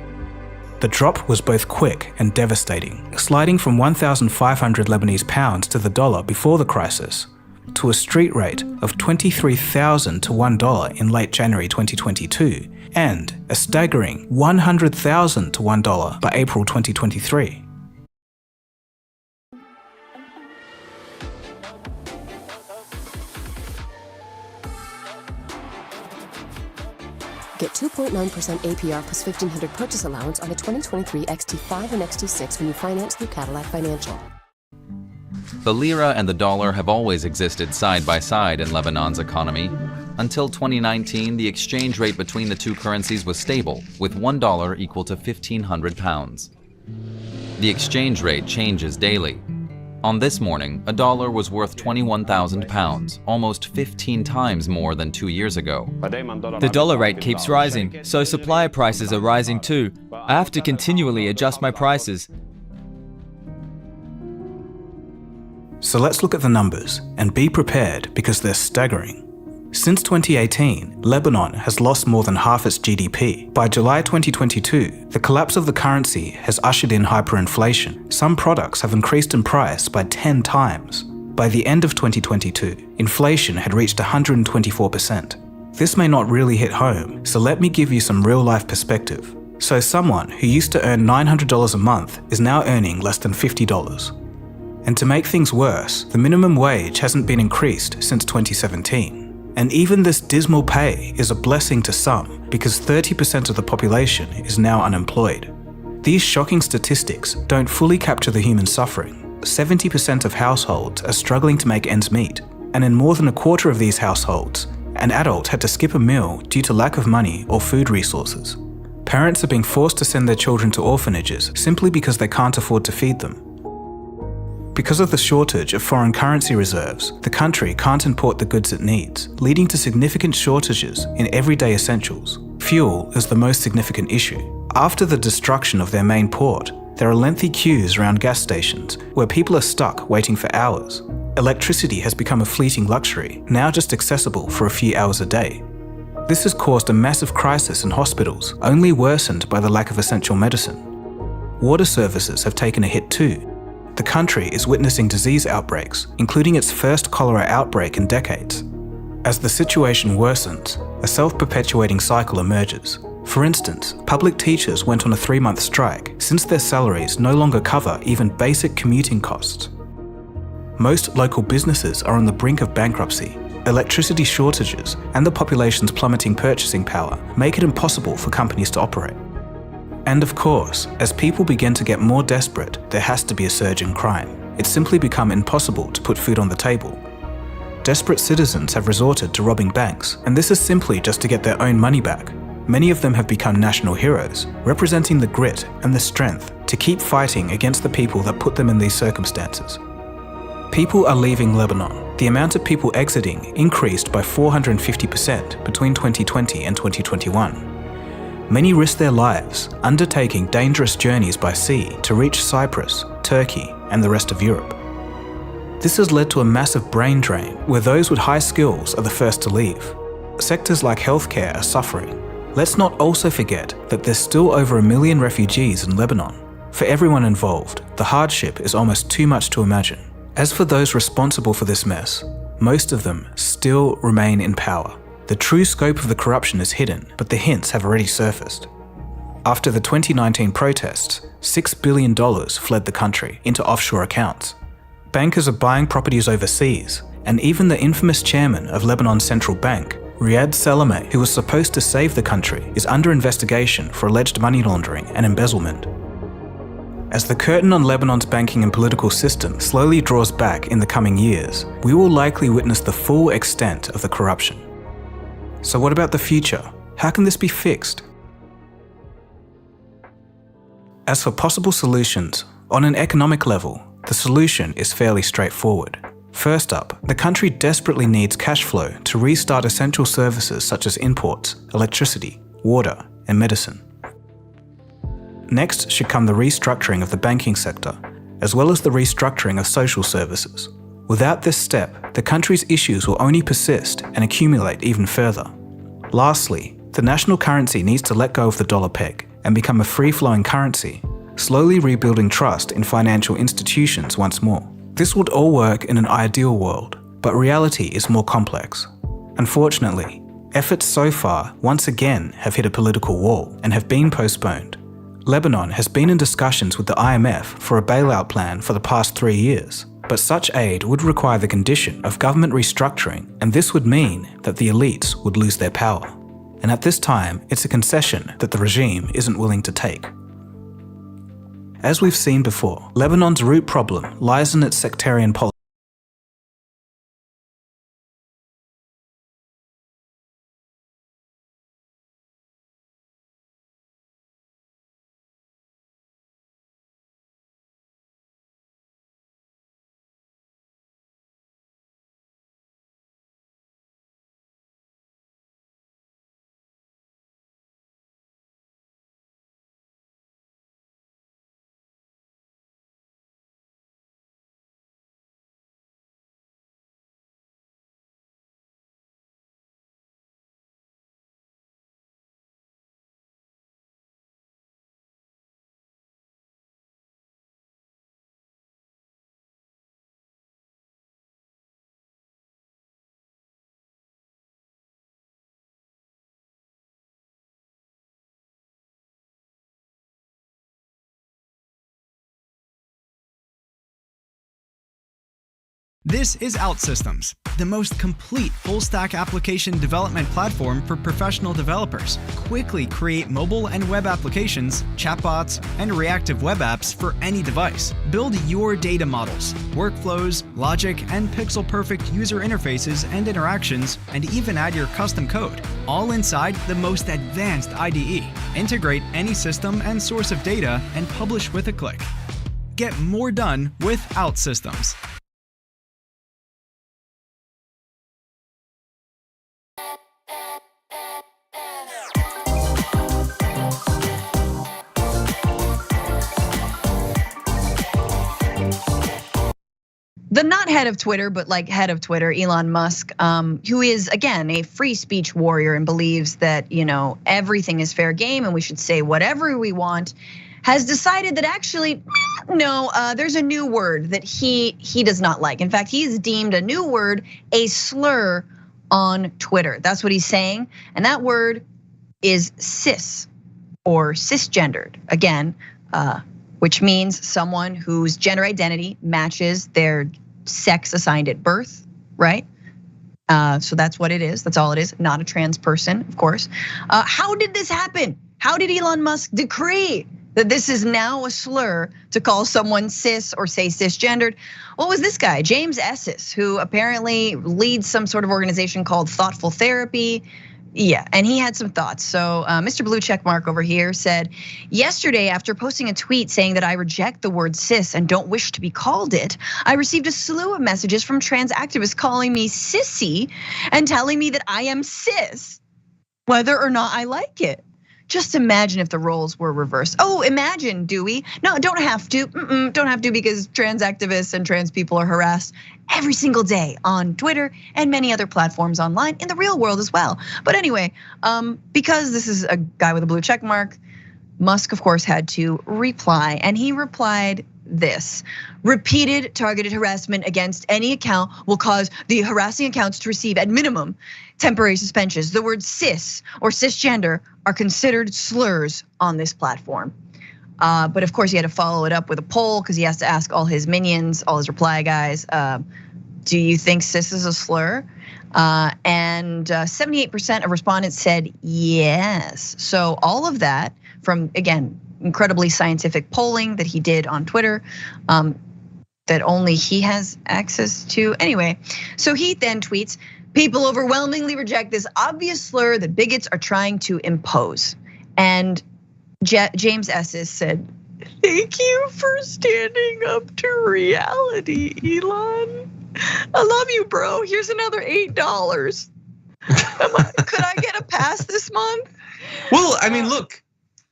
The drop was both quick and devastating, sliding from 1,500 Lebanese pounds to the dollar before the crisis, to a street rate of 23,000 to $1 in late January 2022, and a staggering 100,000 to $1 by April 2023. Get 2.9% APR plus $1,500 purchase allowance on the 2023 XT5 and XT6 when you finance through Cadillac Financial. The lira and the dollar have always existed side by side in Lebanon's economy. Until 2019, the exchange rate between the two currencies was stable, with $1 equal to 1,500 pounds. The exchange rate changes daily. On this morning, a dollar was worth 21,000 pounds, almost 15 times more than 2 years ago. The dollar rate keeps rising, so supplier prices are rising too. I have to continually adjust my prices. So let's look at the numbers and be prepared because they're staggering. Since 2018, Lebanon has lost more than half its GDP. By July 2022, the collapse of the currency has ushered in hyperinflation. Some products have increased in price by 10 times. By the end of 2022, inflation had reached 124%. This may not really hit home, so let me give you some real-life perspective. So someone who used to earn $900 a month is now earning less than $50. And to make things worse, the minimum wage hasn't been increased since 2017. And even this dismal pay is a blessing to some because 30% of the population is now unemployed. These shocking statistics don't fully capture the human suffering. 70% of households are struggling to make ends meet, and in more than a quarter of these households, an adult had to skip a meal due to lack of money or food resources. Parents are being forced to send their children to orphanages simply because they can't afford to feed them. Because of the shortage of foreign currency reserves, the country can't import the goods it needs, leading to significant shortages in everyday essentials. Fuel is the most significant issue. After the destruction of their main port, there are lengthy queues around gas stations where people are stuck waiting for hours. Electricity has become a fleeting luxury, now just accessible for a few hours a day. This has caused a massive crisis in hospitals, only worsened by the lack of essential medicine. Water services have taken a hit too. The country is witnessing disease outbreaks, including its first cholera outbreak in decades. As the situation worsens, a self-perpetuating cycle emerges. For instance, public teachers went on a 3-month strike since their salaries no longer cover even basic commuting costs. Most local businesses are on the brink of bankruptcy. Electricity shortages and the population's plummeting purchasing power make it impossible for companies to operate. And of course, as people begin to get more desperate, there has to be a surge in crime. It's simply become impossible to put food on the table. Desperate citizens have resorted to robbing banks, and this is simply just to get their own money back. Many of them have become national heroes, representing the grit and the strength to keep fighting against the people that put them in these circumstances. People are leaving Lebanon. The amount of people exiting increased by 450% between 2020 and 2021. Many risk their lives, undertaking dangerous journeys by sea to reach Cyprus, Turkey, and the rest of Europe. This has led to a massive brain drain, where those with high skills are the first to leave. Sectors like healthcare are suffering. Let's not also forget that there's still over 1 million refugees in Lebanon. For everyone involved, the hardship is almost too much to imagine. As for those responsible for this mess, most of them still remain in power. The true scope of the corruption is hidden, but the hints have already surfaced. After the 2019 protests, $6 billion fled the country into offshore accounts. Bankers are buying properties overseas, and even the infamous chairman of Lebanon's central bank, Riyad Salameh, who was supposed to save the country, is under investigation for alleged money laundering and embezzlement. As the curtain on Lebanon's banking and political system slowly draws back in the coming years, we will likely witness the full extent of the corruption. So what about the future? How can this be fixed? As for possible solutions, on an economic level, the solution is fairly straightforward. First up, the country desperately needs cash flow to restart essential services such as imports, electricity, water, and medicine. Next should come the restructuring of the banking sector, as well as the restructuring of social services. Without this step, the country's issues will only persist and accumulate even further. Lastly, the national currency needs to let go of the dollar peg and become a free-flowing currency, slowly rebuilding trust in financial institutions once more. This would all work in an ideal world, but reality is more complex. Unfortunately, efforts so far once again have hit a political wall and have been postponed. Lebanon has been in discussions with the IMF for a bailout plan for the past 3 years. But such aid would require the condition of government restructuring, and this would mean that the elites would lose their power. And at this time, it's a concession that the regime isn't willing to take. As we've seen before, Lebanon's root problem lies in its sectarian politics. This is OutSystems, the most complete full-stack application development platform for professional developers. Quickly create mobile and web applications, chatbots, and reactive web apps for any device. Build your data models, workflows, logic, and pixel-perfect user interfaces and interactions, and even add your custom code, all inside the most advanced IDE. Integrate any system and source of data and publish with a click. Get more done with OutSystems. The not head of Twitter, but like head of Twitter, Elon Musk, who is, again, a free speech warrior and believes that, everything is fair game and we should say whatever we want, has decided that actually, no, there's a new word that he does not like. In fact, he's deemed a new word a slur on Twitter. That's what he's saying. And that word is cis or cisgendered. Again, which means someone whose gender identity matches their sex assigned at birth, right? So that's what it is. That's all it is. Not a trans person, of course. How did this happen? How did Elon Musk decree that this is now a slur to call someone cis or say cisgendered? What was this guy, James Esses, who apparently leads some sort of organization called Thoughtful Therapy? Yeah, and he had some thoughts. So Mr. Blue Checkmark over here said, yesterday after posting a tweet saying that I reject the word cis and don't wish to be called it, I received a slew of messages from trans activists calling me sissy and telling me that I am cis, whether or not I like it. Just imagine if the roles were reversed. Oh, imagine, do we? No, don't have to. Don't have to, because trans activists and trans people are harassed every single day on Twitter and many other platforms online in the real world as well. But anyway, because this is a guy with a blue check mark, Musk, of course, had to reply, and he replied this: repeated targeted harassment against any account will cause the harassing accounts to receive, at minimum, temporary suspensions. The word cis or cisgender are considered slurs on this platform. But of course, he had to follow it up with a poll because he has to ask all his minions, all his reply guys, do you think cis is a slur? And 78% of respondents said yes. So all of that from, again, incredibly scientific polling that he did on Twitter, that only he has access to. Anyway, so he then tweets, people overwhelmingly reject this obvious slur that bigots are trying to impose. And James Esses said, thank you for standing up to reality, Elon. I love you, bro. Here's another $8. Could I get a pass this month? Well, I mean, look,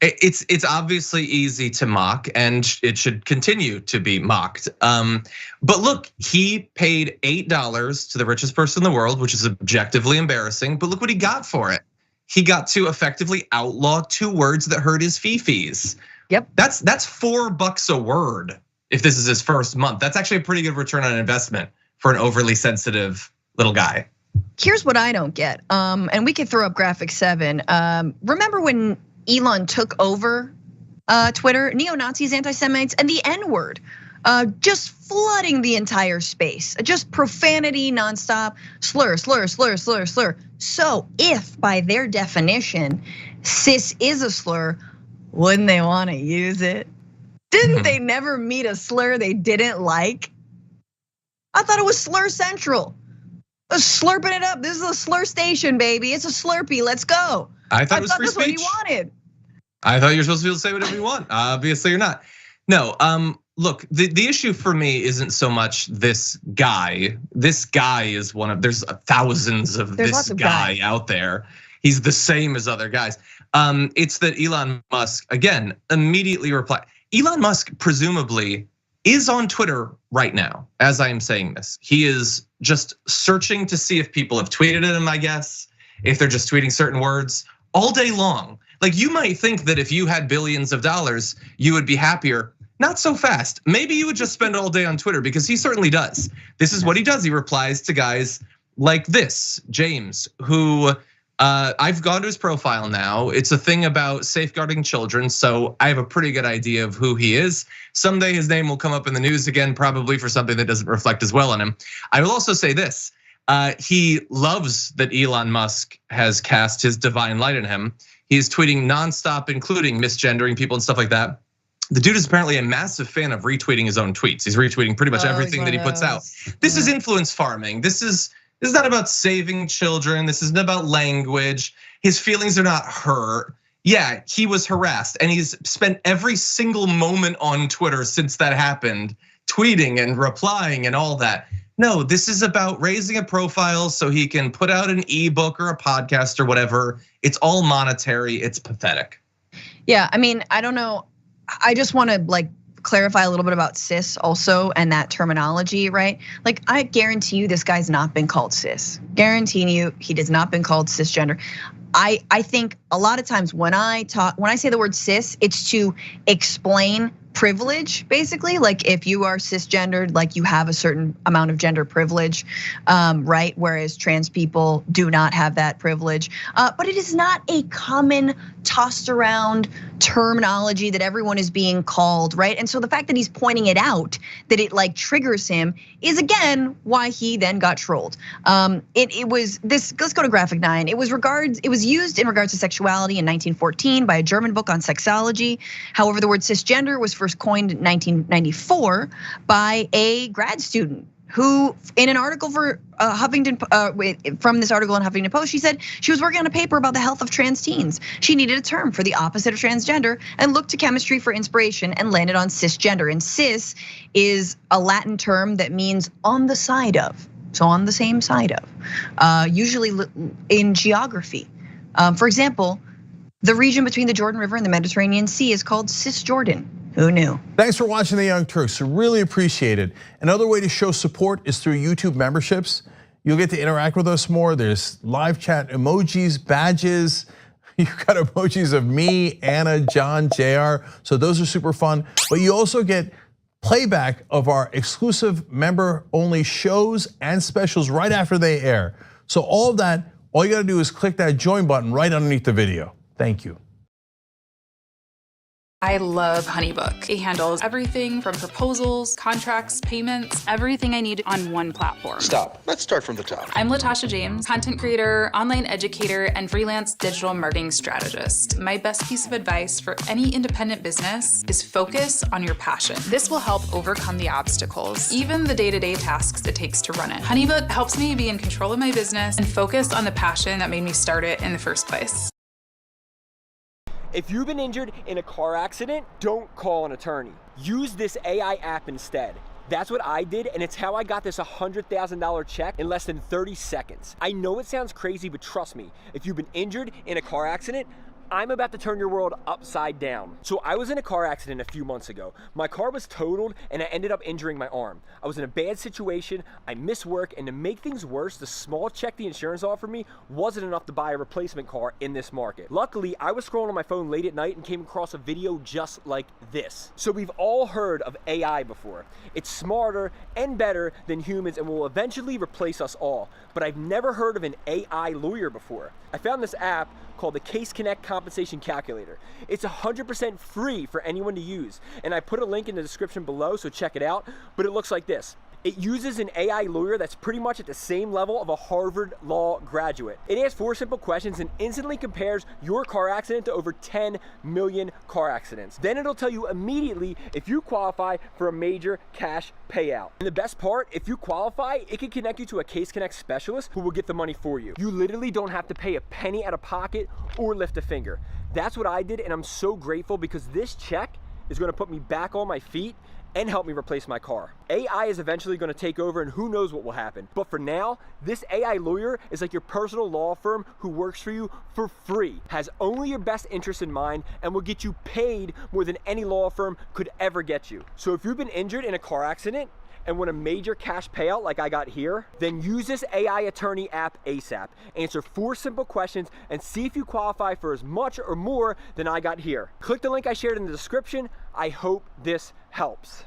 it's obviously easy to mock, and it should continue to be mocked. But look, he paid $8 to the richest person in the world, which is objectively embarrassing. But look what he got for it. He got to effectively outlaw 2 words that hurt his fee-fees. Yep. That's $4 a word if this is his first month. That's actually a pretty good return on investment for an overly sensitive little guy. Here's what I don't get, and we could throw up graphic 7. Remember when Elon took over Twitter, neo-Nazis, anti-Semites, and the N-word, just flooding the entire space, just profanity nonstop, slur, slur, slur, slur, slur. So if by their definition, cis is a slur, wouldn't they want to use it? Didn't they never meet a slur they didn't like? I thought it was Slur Central. Slurping it up. This is a slur station, baby. It's a Slurpee. Let's go. I thought it was free that's speech. What he wanted. I thought you were supposed to be able to say whatever you want. Obviously, you're not. No, look, the issue for me isn't so much this guy. This guy is one of, there's thousands of this guy out there. He's the same as other guys. It's that Elon Musk, again, immediately replied. Elon Musk presumably is on Twitter right now, as I am saying this. He is just searching to see if people have tweeted at him, I guess, if they're just tweeting certain words all day long. Like, you might think that if you had billions of dollars, you would be happier. Not so fast. Maybe you would just spend all day on Twitter, because he certainly does. This is what he does. He replies to guys like this, James, who I've gone to his profile now. It's a thing about safeguarding children, so I have a pretty good idea of who he is. Someday his name will come up in the news again, probably for something that doesn't reflect as well on him. I will also say this. He loves that Elon Musk has cast his divine light in him. He's tweeting nonstop, including misgendering people and stuff like that. The dude is apparently a massive fan of retweeting his own tweets. He's retweeting pretty much everything that he puts out. This is influence farming. This is not about saving children. This isn't about language. His feelings are not hurt. Yeah, he was harassed, and he's spent every single moment on Twitter since that happened, tweeting and replying and all that. No, this is about raising a profile so he can put out an ebook or a podcast or whatever. It's all monetary. It's pathetic. Yeah, I mean, I don't know. I just want to clarify a little bit about cis also and that terminology, right? Like, I guarantee you this guy's not been called cis. Guaranteeing you he has not been called cisgender. I think a lot of times when I say the word cis, it's to explain privilege, basically. Like, if you are cisgendered, like, you have a certain amount of gender privilege, right? Whereas trans people do not have that privilege. But it is not a common tossed around terminology that everyone is being called, right? And so the fact that he's pointing it out, that it triggers him, is again why he then got trolled. It was this. Let's go to graphic 9. It was used in regards to sexuality in 1914 by a German book on sexology. However, the word cisgender was first coined in 1994 by a grad student who, in an article for Huffington, from this article in Huffington Post, she said she was working on a paper about the health of trans teens. She needed a term for the opposite of transgender and looked to chemistry for inspiration and landed on cisgender. And cis is a Latin term that means on the side of, so on the same side of, usually in geography. For example, the region between the Jordan River and the Mediterranean Sea is called Cisjordan. Who knew? Thanks for watching The Young Turks. Really appreciate it. Another way to show support is through YouTube memberships. You'll get to interact with us more. There's live chat, emojis, badges. You've got emojis of me, Anna, John, JR. So those are super fun. But you also get playback of our exclusive member-only shows and specials right after they air. So all of that, all you gotta do is click that join button right underneath the video. Thank you. I love HoneyBook. It handles everything from proposals, contracts, payments, everything I need on one platform. Stop. Let's start from the top. I'm Latasha James, content creator, online educator, and freelance digital marketing strategist. My best piece of advice for any independent business is focus on your passion. This will help overcome the obstacles, even the day-to-day tasks it takes to run it. HoneyBook helps me be in control of my business and focus on the passion that made me start it in the first place. If you've been injured in a car accident, don't call an attorney. Use this AI app instead. That's what I did, and it's how I got this $100,000 check in less than 30 seconds. I know it sounds crazy, but trust me, if you've been injured in a car accident, I'm about to turn your world upside down. So I was in a car accident a few months ago. My car was totaled and I ended up injuring my arm. I was in a bad situation, I missed work, and to make things worse, the small check the insurance offered me wasn't enough to buy a replacement car in this market. Luckily, I was scrolling on my phone late at night and came across a video just like this. So we've all heard of AI before. It's smarter and better than humans and will eventually replace us all. But I've never heard of an AI lawyer before. I found this app called the Case Connect Compensation Calculator. It's 100% free for anyone to use. And I put a link in the description below, so check it out. But it looks like this. It uses an AI lawyer that's pretty much at the same level of a Harvard Law graduate. It asks 4 simple questions and instantly compares your car accident to over 10 million car accidents. Then it'll tell you immediately if you qualify for a major cash payout. And the best part, if you qualify, it can connect you to a Case Connect specialist who will get the money for you. You literally don't have to pay a penny out of pocket or lift a finger. That's what I did, and I'm so grateful because this check is gonna put me back on my feet and help me replace my car. AI is eventually gonna take over and who knows what will happen. But for now, this AI lawyer is like your personal law firm who works for you for free, has only your best interest in mind, and will get you paid more than any law firm could ever get you. So if you've been injured in a car accident and want a major cash payout like I got here, then use this AI attorney app ASAP. Answer 4 simple questions and see if you qualify for as much or more than I got here. Click the link I shared in the description. I hope this helps.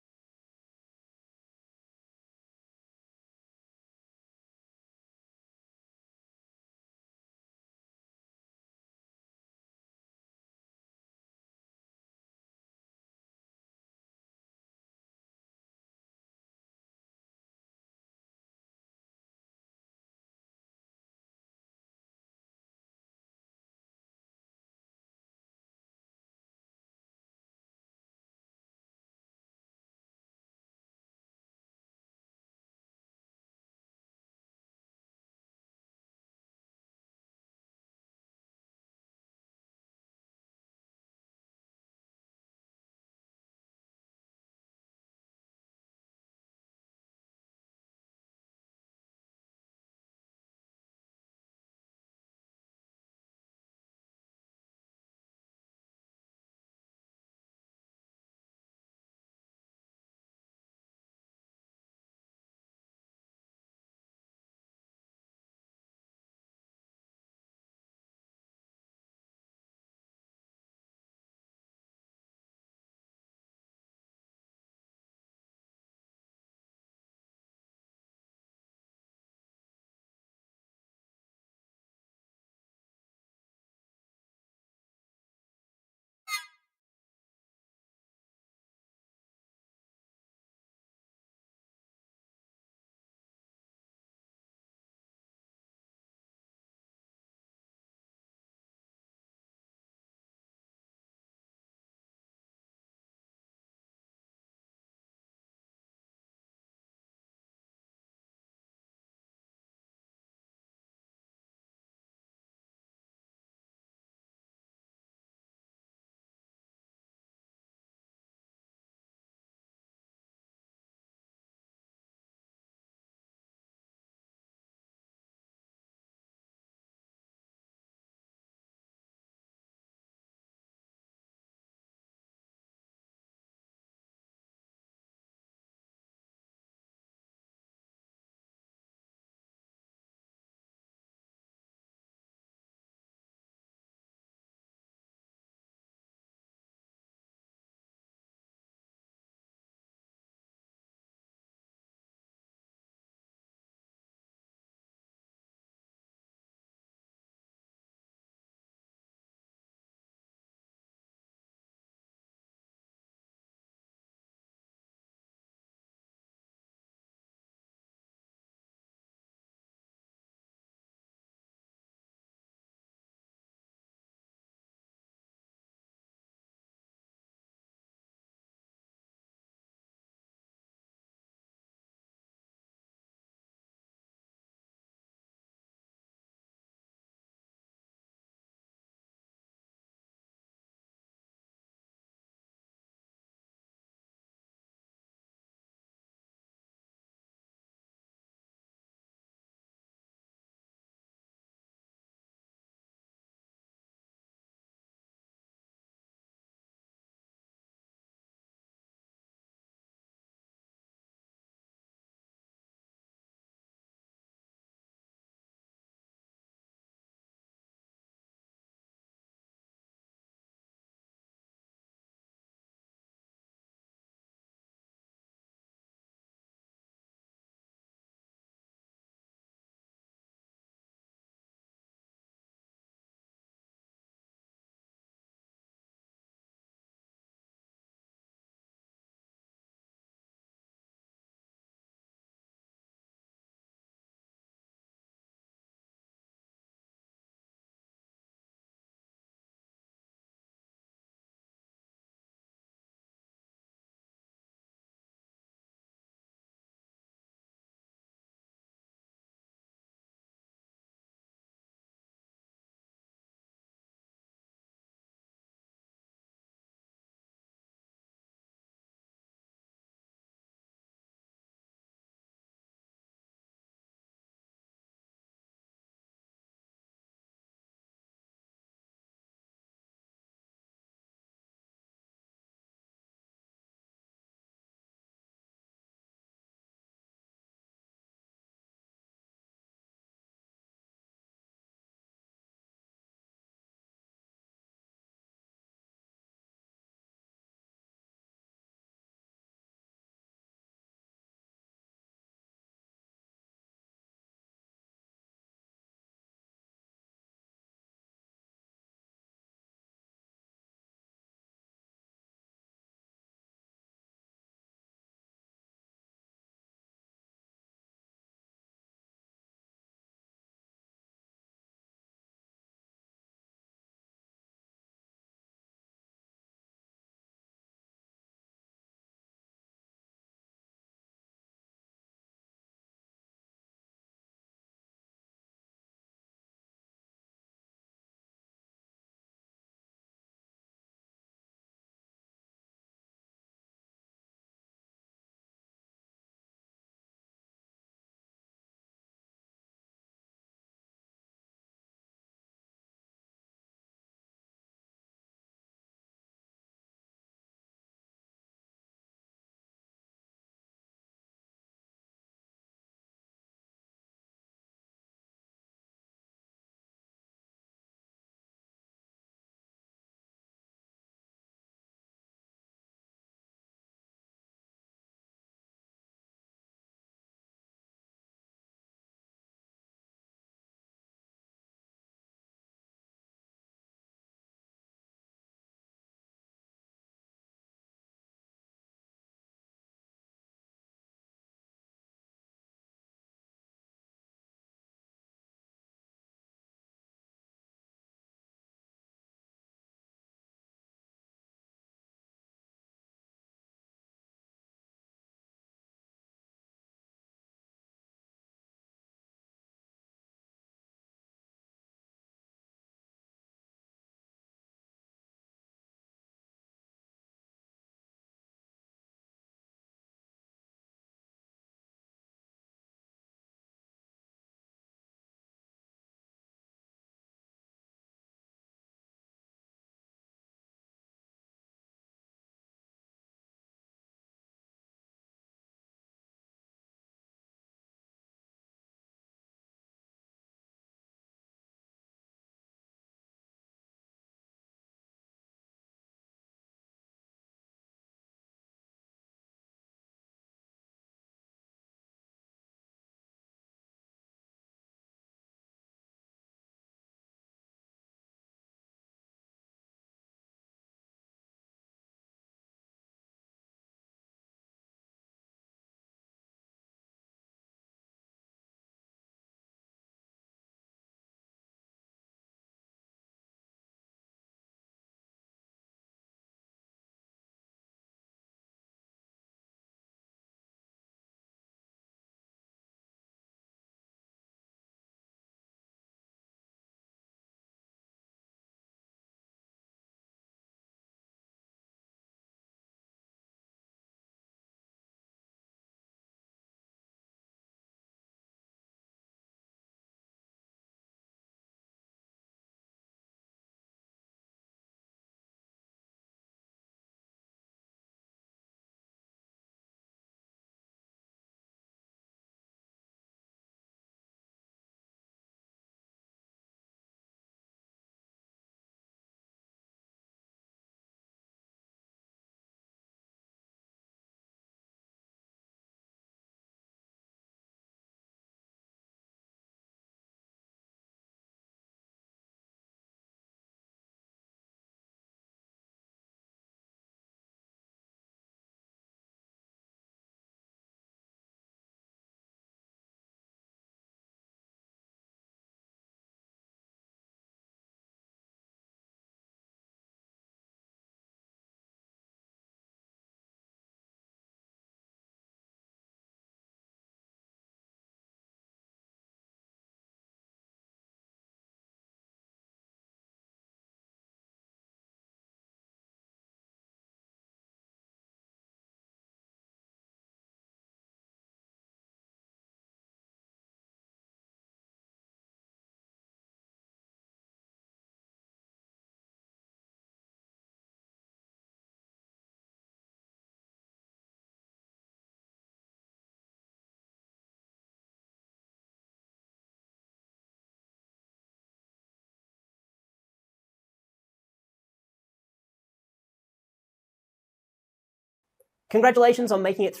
Congratulations on making it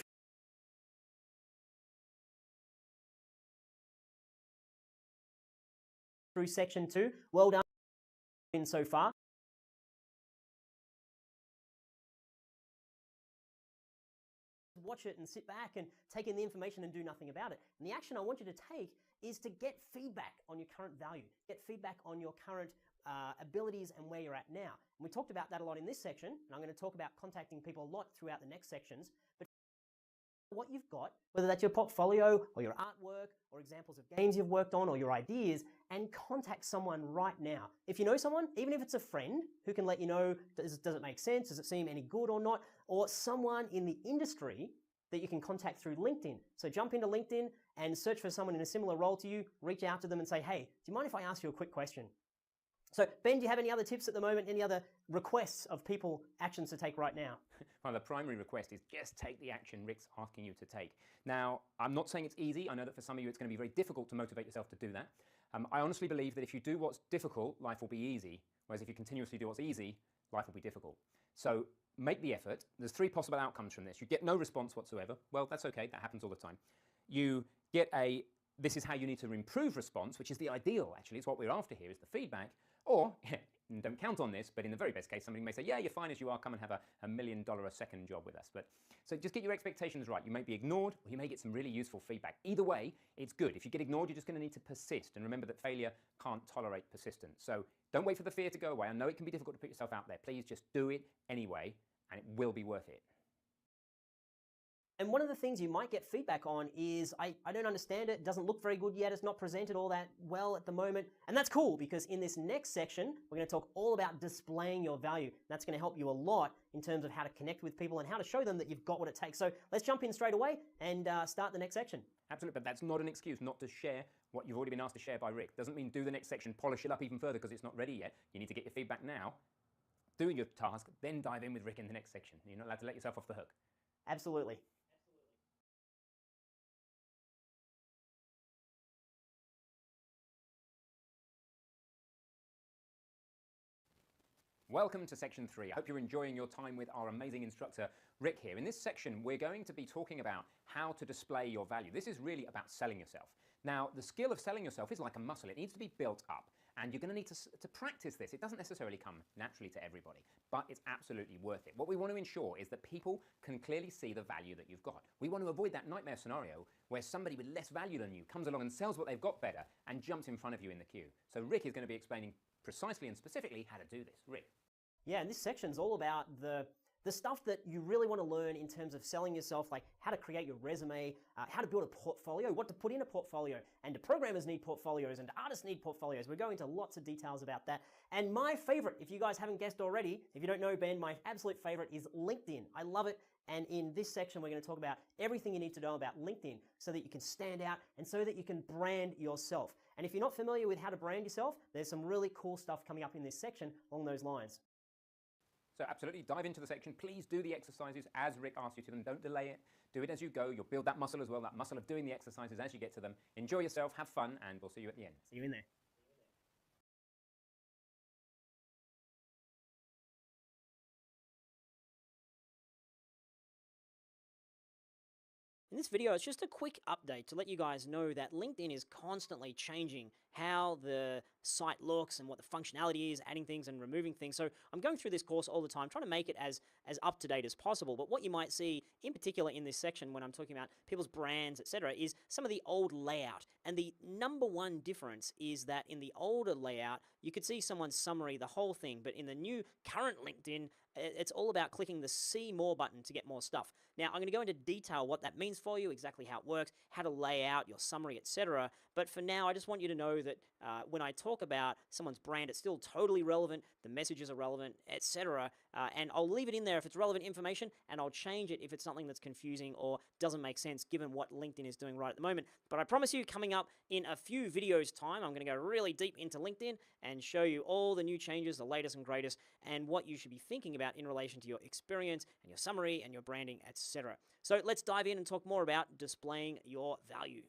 through section 2. Well done so far. Watch it and sit back and take in the information and do nothing about it. And the action I want you to take is to get feedback on your current value, get feedback on your current abilities and where you're at now. And we talked about that a lot in this section, and I'm going to talk about contacting people a lot throughout the next sections. But what you've got, whether that's your portfolio or your artwork or examples of games you've worked on or your ideas, and contact someone right now. If you know someone, even if it's a friend who can let you know, does it make sense? Does it seem any good or not? Or someone in the industry that you can contact through LinkedIn. So jump into LinkedIn and search for someone in a similar role to you, reach out to them and say, hey, do you mind if I ask you a quick question? So Ben, do you have any other tips at the moment, any other requests of people, actions to take right now? Well, the primary request is just take the action Rick's asking you to take. Now, I'm not saying it's easy. I know that for some of you it's going to be very difficult to motivate yourself to do that. I honestly believe that if you do what's difficult, life will be easy. Whereas if you continuously do what's easy, life will be difficult. So make the effort. There's 3 possible outcomes from this. You get no response whatsoever. Well, that's okay. That happens all the time. You get a, this is how you need to improve response, which is the ideal, actually. It's what we're after here, is the feedback. Or, and don't count on this, but in the very best case, somebody may say, yeah, you're fine as you are. Come and have a $1 million a second job with us. But so just get your expectations right. You may be ignored, or you may get some really useful feedback. Either way, it's good. If you get ignored, you're just going to need to persist. And remember that failure can't tolerate persistence. So don't wait for the fear to go away. I know it can be difficult to put yourself out there. Please just do it anyway, and it will be worth it. And one of the things you might get feedback on is, I don't understand it doesn't look very good yet, it's not presented all that well at the moment. And that's cool, because in this next section, we're going to talk all about displaying your value. That's going to help you a lot in terms of how to connect with people and how to show them that you've got what it takes. So let's jump in straight away and start the next section. Absolutely, but that's not an excuse not to share what you've already been asked to share by Rick. Doesn't mean do the next section, polish it up even further because it's not ready yet. You need to get your feedback now, do your task, then dive in with Rick in the next section. You're not allowed to let yourself off the hook. Absolutely. Welcome to section 3. I hope you're enjoying your time with our amazing instructor, Rick here. In this section, we're going to be talking about how to display your value. This is really about selling yourself. Now, the skill of selling yourself is like a muscle. It needs to be built up, and you're going to need to practice this. It doesn't necessarily come naturally to everybody, but it's absolutely worth it. What we want to ensure is that people can clearly see the value that you've got. We want to avoid that nightmare scenario where somebody with less value than you comes along and sells what they've got better and jumps in front of you in the queue. So Rick is going to be explaining precisely and specifically how to do this. Rick. Yeah, and this section's all about the stuff that you really want to learn in terms of selling yourself, like how to create your resume, how to build a portfolio, what to put in a portfolio, and do programmers need portfolios, and artists need portfolios. We're going into lots of details about that. And my favorite, if you guys haven't guessed already, if you don't know Ben, my absolute favorite is LinkedIn. I love it. And in this section, we're going to talk about everything you need to know about LinkedIn so that you can stand out and so that you can brand yourself. And if you're not familiar with how to brand yourself, there's some really cool stuff coming up in this section along those lines. So absolutely dive into the section. Please do the exercises as Rick asks you to them. Don't delay it. Do it as you go. You'll build that muscle as well, that muscle of doing the exercises as you get to them. Enjoy yourself, have fun, and we'll see you at the end. See you in there. In this video, it's just a quick update to let you guys know that LinkedIn is constantly changing how the site looks and what the functionality is, adding things and removing things. So I'm going through this course all the time, trying to make it as up-to-date as possible. But what you might see, in particular in this section when I'm talking about people's brands, etc., is some of the old layout. And the number one difference is that in the older layout, you could see someone's summary, the whole thing. But in the new current LinkedIn, it's all about clicking the See More button to get more stuff. Now, I'm going to go into detail what that means for you, exactly how it works, how to lay out your summary, etc. But for now, I just want you to know that when I talk about someone's brand, it's still totally relevant, the messages are relevant, etc. And I'll leave it in there if it's relevant information, and I'll change it if it's something that's confusing or doesn't make sense given what LinkedIn is doing right at the moment. But I promise you, coming up in a few videos' time, I'm going to go really deep into LinkedIn and show you all the new changes, the latest and greatest, and what you should be thinking about in relation to your experience and your summary and your branding, etc. So let's dive in and talk more about displaying your value.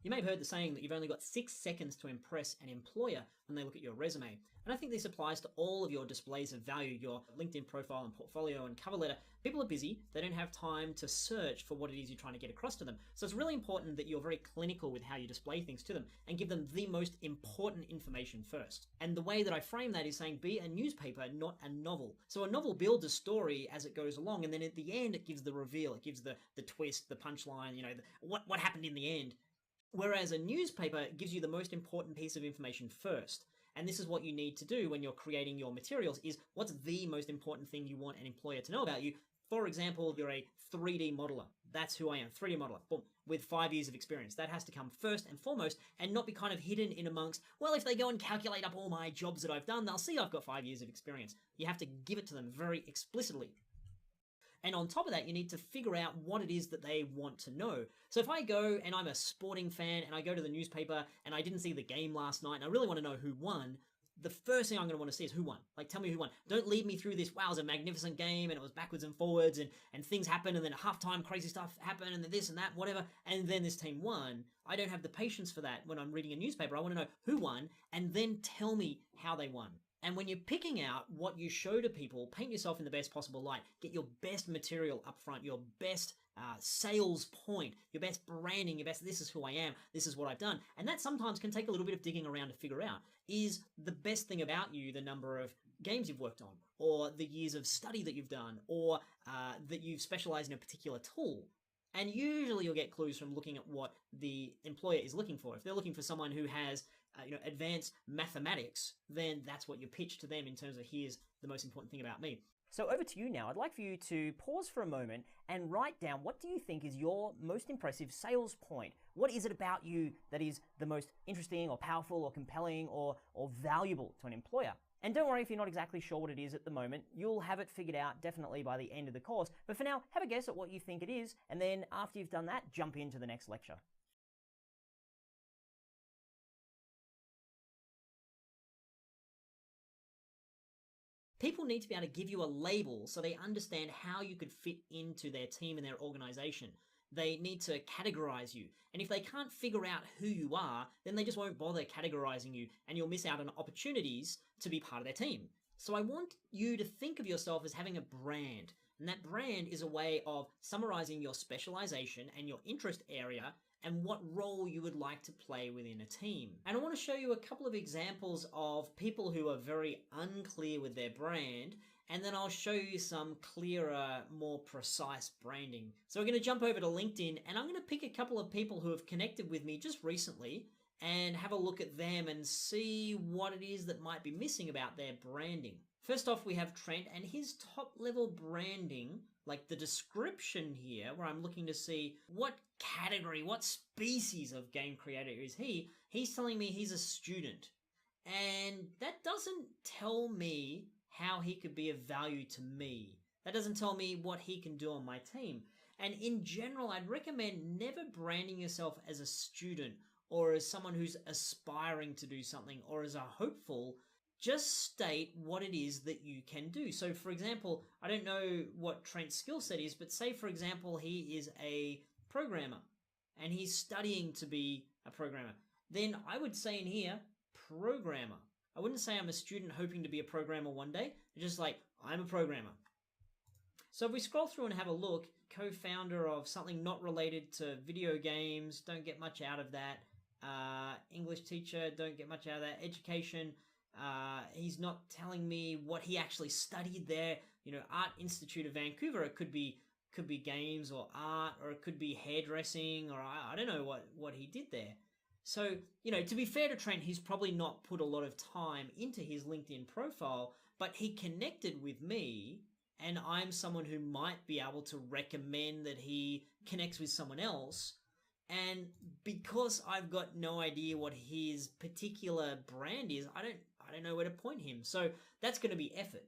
You may have heard the saying that you've only got 6 seconds to impress an employer when they look at your resume. And I think this applies to all of your displays of value, your LinkedIn profile and portfolio and cover letter. People are busy. They don't have time to search for what it is you're trying to get across to them. So it's really important that you're very clinical with how you display things to them and give them the most important information first. And the way that I frame that is saying be a newspaper, not a novel. So a novel builds a story as it goes along, and then at the end it gives the reveal, it gives the twist, the punchline, you know, what happened in the end. Whereas a newspaper gives you the most important piece of information first. And this is what you need to do when you're creating your materials, is what's the most important thing you want an employer to know about you. For example, you're a 3D modeler. That's who I am, 3D modeler, boom, with 5 years of experience. That has to come first and foremost and not be kind of hidden in amongst, well, if they go and calculate up all my jobs that I've done, they'll see I've got 5 years of experience. You have to give it to them very explicitly. And on top of that, you need to figure out what it is that they want to know. So if I go and I'm a sporting fan and I go to the newspaper and I didn't see the game last night and I really want to know who won, the first thing I'm going to want to see is who won. Like, tell me who won. Don't lead me through this, wow, it was a magnificent game and it was backwards and forwards and things happened and then at halftime crazy stuff happened and then this and that, whatever, and then this team won. I don't have the patience for that when I'm reading a newspaper. I want to know who won and then tell me how they won. And when you're picking out what you show to people, paint yourself in the best possible light. Get your best material up front, your best sales point, your best branding, your best, this is who I am, this is what I've done. And that sometimes can take a little bit of digging around to figure out. Is the best thing about you the number of games you've worked on, or the years of study that you've done, or that you've specialized in a particular tool? And usually you'll get clues from looking at what the employer is looking for. If they're looking for someone who has advanced mathematics, then that's what you pitch to them in terms of here's the most important thing about me. So over to you now. I'd like for you to pause for a moment and write down, what do you think is your most impressive sales point? What is it about you that is the most interesting or powerful or compelling or valuable to an employer? And don't worry if you're not exactly sure what it is at the moment. You'll have it figured out definitely by the end of the course. But for now, have a guess at what you think it is. And then after you've done that, jump into the next lecture. People need to be able to give you a label so they understand how you could fit into their team and their organization. They need to categorize you. And if they can't figure out who you are, then they just won't bother categorizing you and you'll miss out on opportunities to be part of their team. So I want you to think of yourself as having a brand. And that brand is a way of summarizing your specialization and your interest area and what role you would like to play within a team. And I want to show you a couple of examples of people who are very unclear with their brand, and then I'll show you some clearer, more precise branding. So we're going to jump over to LinkedIn, and I'm going to pick a couple of people who have connected with me just recently and have a look at them and see what it is that might be missing about their branding. First off, we have Trent and his top level branding, like the description here, where I'm looking to see what category, what species of game creator is he. He's telling me he's a student. And that doesn't tell me how he could be of value to me. That doesn't tell me what he can do on my team. And in general, I'd recommend never branding yourself as a student or as someone who's aspiring to do something or as a hopeful. Just state what it is that you can do. So for example, I don't know what Trent's skill set is, but say for example, he is a programmer and he's studying to be a programmer. Then I would say in here, programmer. I wouldn't say I'm a student hoping to be a programmer one day. It's just like, I'm a programmer. So if we scroll through and have a look, co-founder of something not related to video games, don't get much out of that. English teacher, don't get much out of that. Education, he's not telling me what he actually studied there. Art Institute of Vancouver, it could be games or art, or it could be hairdressing, or I don't know what he did there. So, to be fair to Trent, he's probably not put a lot of time into his LinkedIn profile, but he connected with me, and I'm someone who might be able to recommend that he connects with someone else. And because I've got no idea what his particular brand is, I don't know where to point him. So that's going to be effort.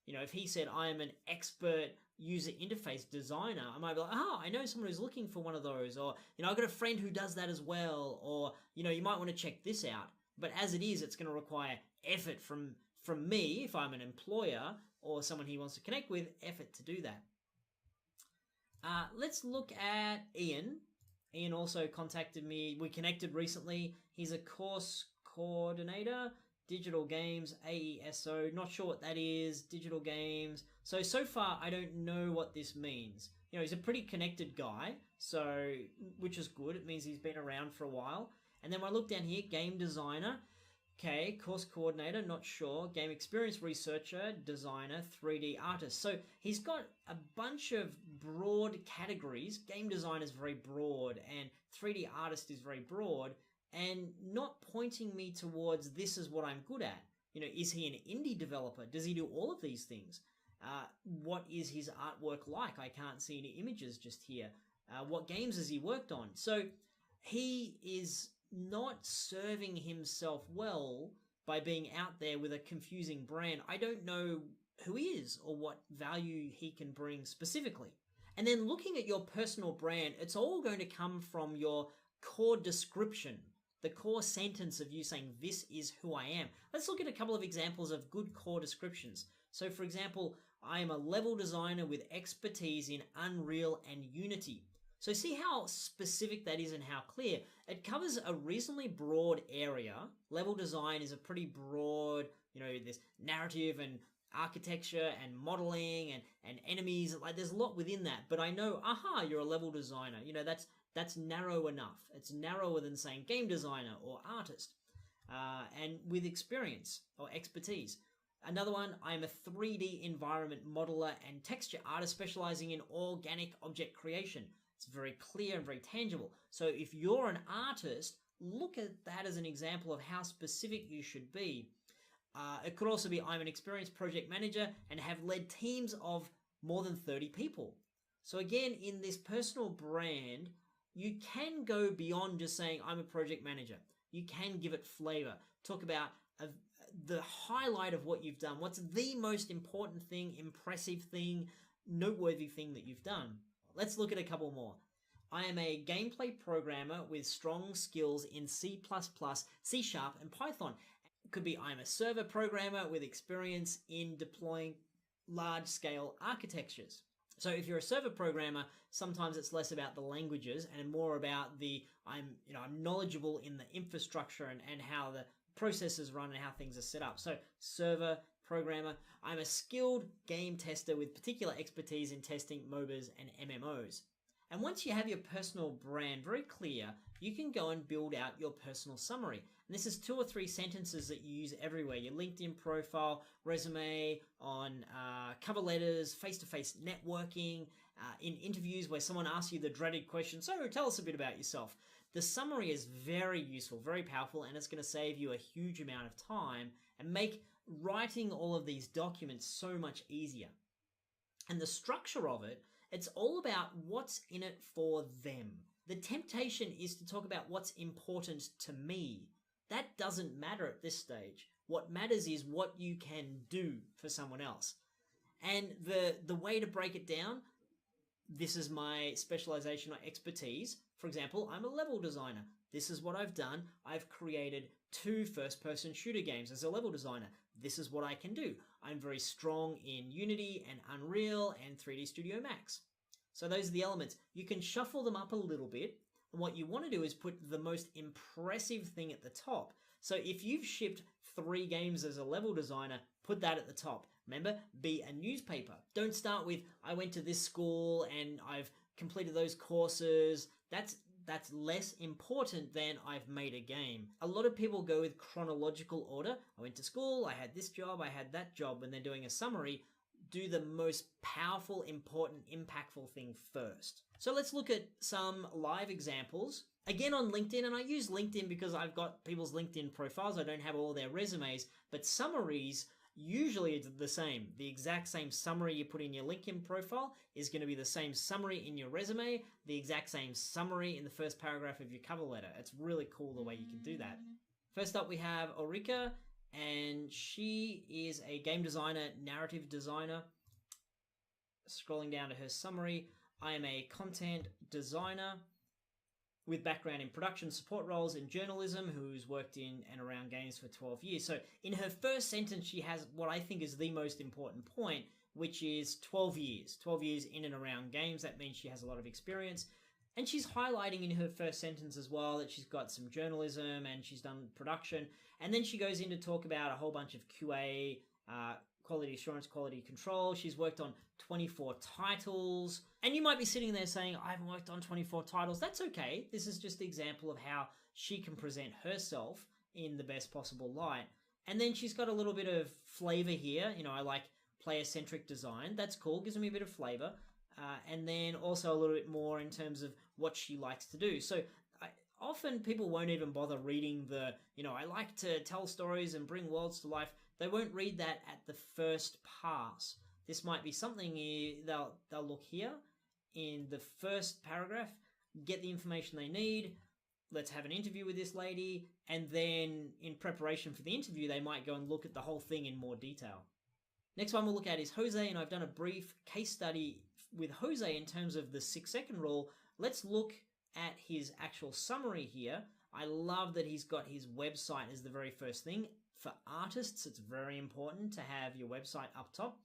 If he said, I am an expert user interface designer, I might be like, I know someone who's looking for one of those. Or, I've got a friend who does that as well. Or, you might want to check this out. But as it is, it's going to require effort from me, if I'm an employer or someone he wants to connect with, effort to do that. Let's look at Ian. Ian also contacted me. We connected recently. He's a course coordinator, digital games, AESO. Not sure what that is, digital games. So far, I don't know what this means. You know, he's a pretty connected guy, so which is good. It means he's been around for a while. And then when I look down here, game designer. Okay, course coordinator, not sure. Game experience researcher, designer, 3D artist. So he's got a bunch of broad categories. Game design is very broad and 3D artist is very broad and not pointing me towards this is what I'm good at. You know, is he an indie developer? Does he do all of these things? What is his artwork like? I can't see any images just here. What games has he worked on? So he is not serving himself well by being out there with a confusing brand. I don't know who he is or what value he can bring specifically. And then looking at your personal brand, it's all going to come from your core description, the core sentence of you saying, this is who I am. Let's look at a couple of examples of good core descriptions. So for example, I am a level designer with expertise in Unreal and Unity. So see how specific that is and how clear. It covers a reasonably broad area. Level design is a pretty broad, you know, there's narrative and architecture and modeling and enemies. Like there's a lot within that. But I know, aha, you're a level designer. You know, that's narrow enough. It's narrower than saying game designer or artist. And with experience or expertise. Another one, I'm a 3D environment modeler and texture artist specializing in organic object creation. It's very clear and very tangible. So if you're an artist, look at that as an example of how specific you should be. It could also be I'm an experienced project manager and have led teams of more than 30 people. So again, in this personal brand, you can go beyond just saying I'm a project manager. You can give it flavor. Talk about the highlight of what you've done. What's the most important thing, impressive thing, noteworthy thing that you've done? Let's look at a couple more. I am a gameplay programmer with strong skills in C++, C#, and Python. It could be I'm a server programmer with experience in deploying large-scale architectures. So if you're a server programmer, sometimes it's less about the languages and more about I'm knowledgeable in the infrastructure and how the processes run and how things are set up. So server programmer, I'm a skilled game tester with particular expertise in testing MOBAs and MMOs. And once you have your personal brand very clear, you can go and build out your personal summary. And this is 2 or 3 sentences that you use everywhere. Your LinkedIn profile, resume, on cover letters, face-to-face networking, in interviews where someone asks you the dreaded question, so tell us a bit about yourself. The summary is very useful, very powerful, and it's going to save you a huge amount of time and make writing all of these documents so much easier. And the structure of it, it's all about what's in it for them. The temptation is to talk about what's important to me. That doesn't matter at this stage. What matters is what you can do for someone else. And the way to break it down, this is my specialization or expertise. For example, I'm a level designer. This is what I've done. I've created 2 first-person shooter games as a level designer. This is what I can do. I'm very strong in Unity and Unreal and 3D Studio Max. So those are the elements. You can shuffle them up a little bit. And what you want to do is put the most impressive thing at the top. So if you've shipped 3 games as a level designer, put that at the top. Remember, be a newspaper. Don't start with, I went to this school and I've completed those courses. That's less important than I've made a game. A lot of people go with chronological order. I went to school, I had this job, I had that job. When they're doing a summary, do the most powerful, important, impactful thing first. So let's look at some live examples. Again on LinkedIn, and I use LinkedIn because I've got people's LinkedIn profiles. I don't have all their resumes, but summaries, usually it's the same. The exact same summary you put in your LinkedIn profile is going to be the same summary in your resume, the exact same summary in the first paragraph of your cover letter. It's really cool the way you can do that. First up, we have Ulrika, and she is a game designer, narrative designer. Scrolling down to her summary, I am a content designer with background in production support roles in journalism, who's worked in and around games for 12 years. So in her first sentence, she has what I think is the most important point, which is 12 years. 12 years in and around games. That means she has a lot of experience. And she's highlighting in her first sentence as well that she's got some journalism and she's done production. And then she goes in to talk about a whole bunch of QA, quality assurance, quality control. She's worked on 24 titles. And you might be sitting there saying, I haven't worked on 24 titles. That's okay. This is just the example of how she can present herself in the best possible light. And then she's got a little bit of flavor here. You know, I like player-centric design. That's cool. Gives me a bit of flavor. And then also a little bit more in terms of what she likes to do. So often people won't even bother reading the, you know, I like to tell stories and bring worlds to life. They won't read that at the first pass. This might be something they'll look here in the first paragraph, get the information they need. Let's have an interview with this lady. And then in preparation for the interview, they might go and look at the whole thing in more detail. Next one we'll look at is Jose, and I've done a brief case study with Jose in terms of the 6-second rule. Let's look at his actual summary here. I love that he's got his website as the very first thing. For artists, it's very important to have your website up top.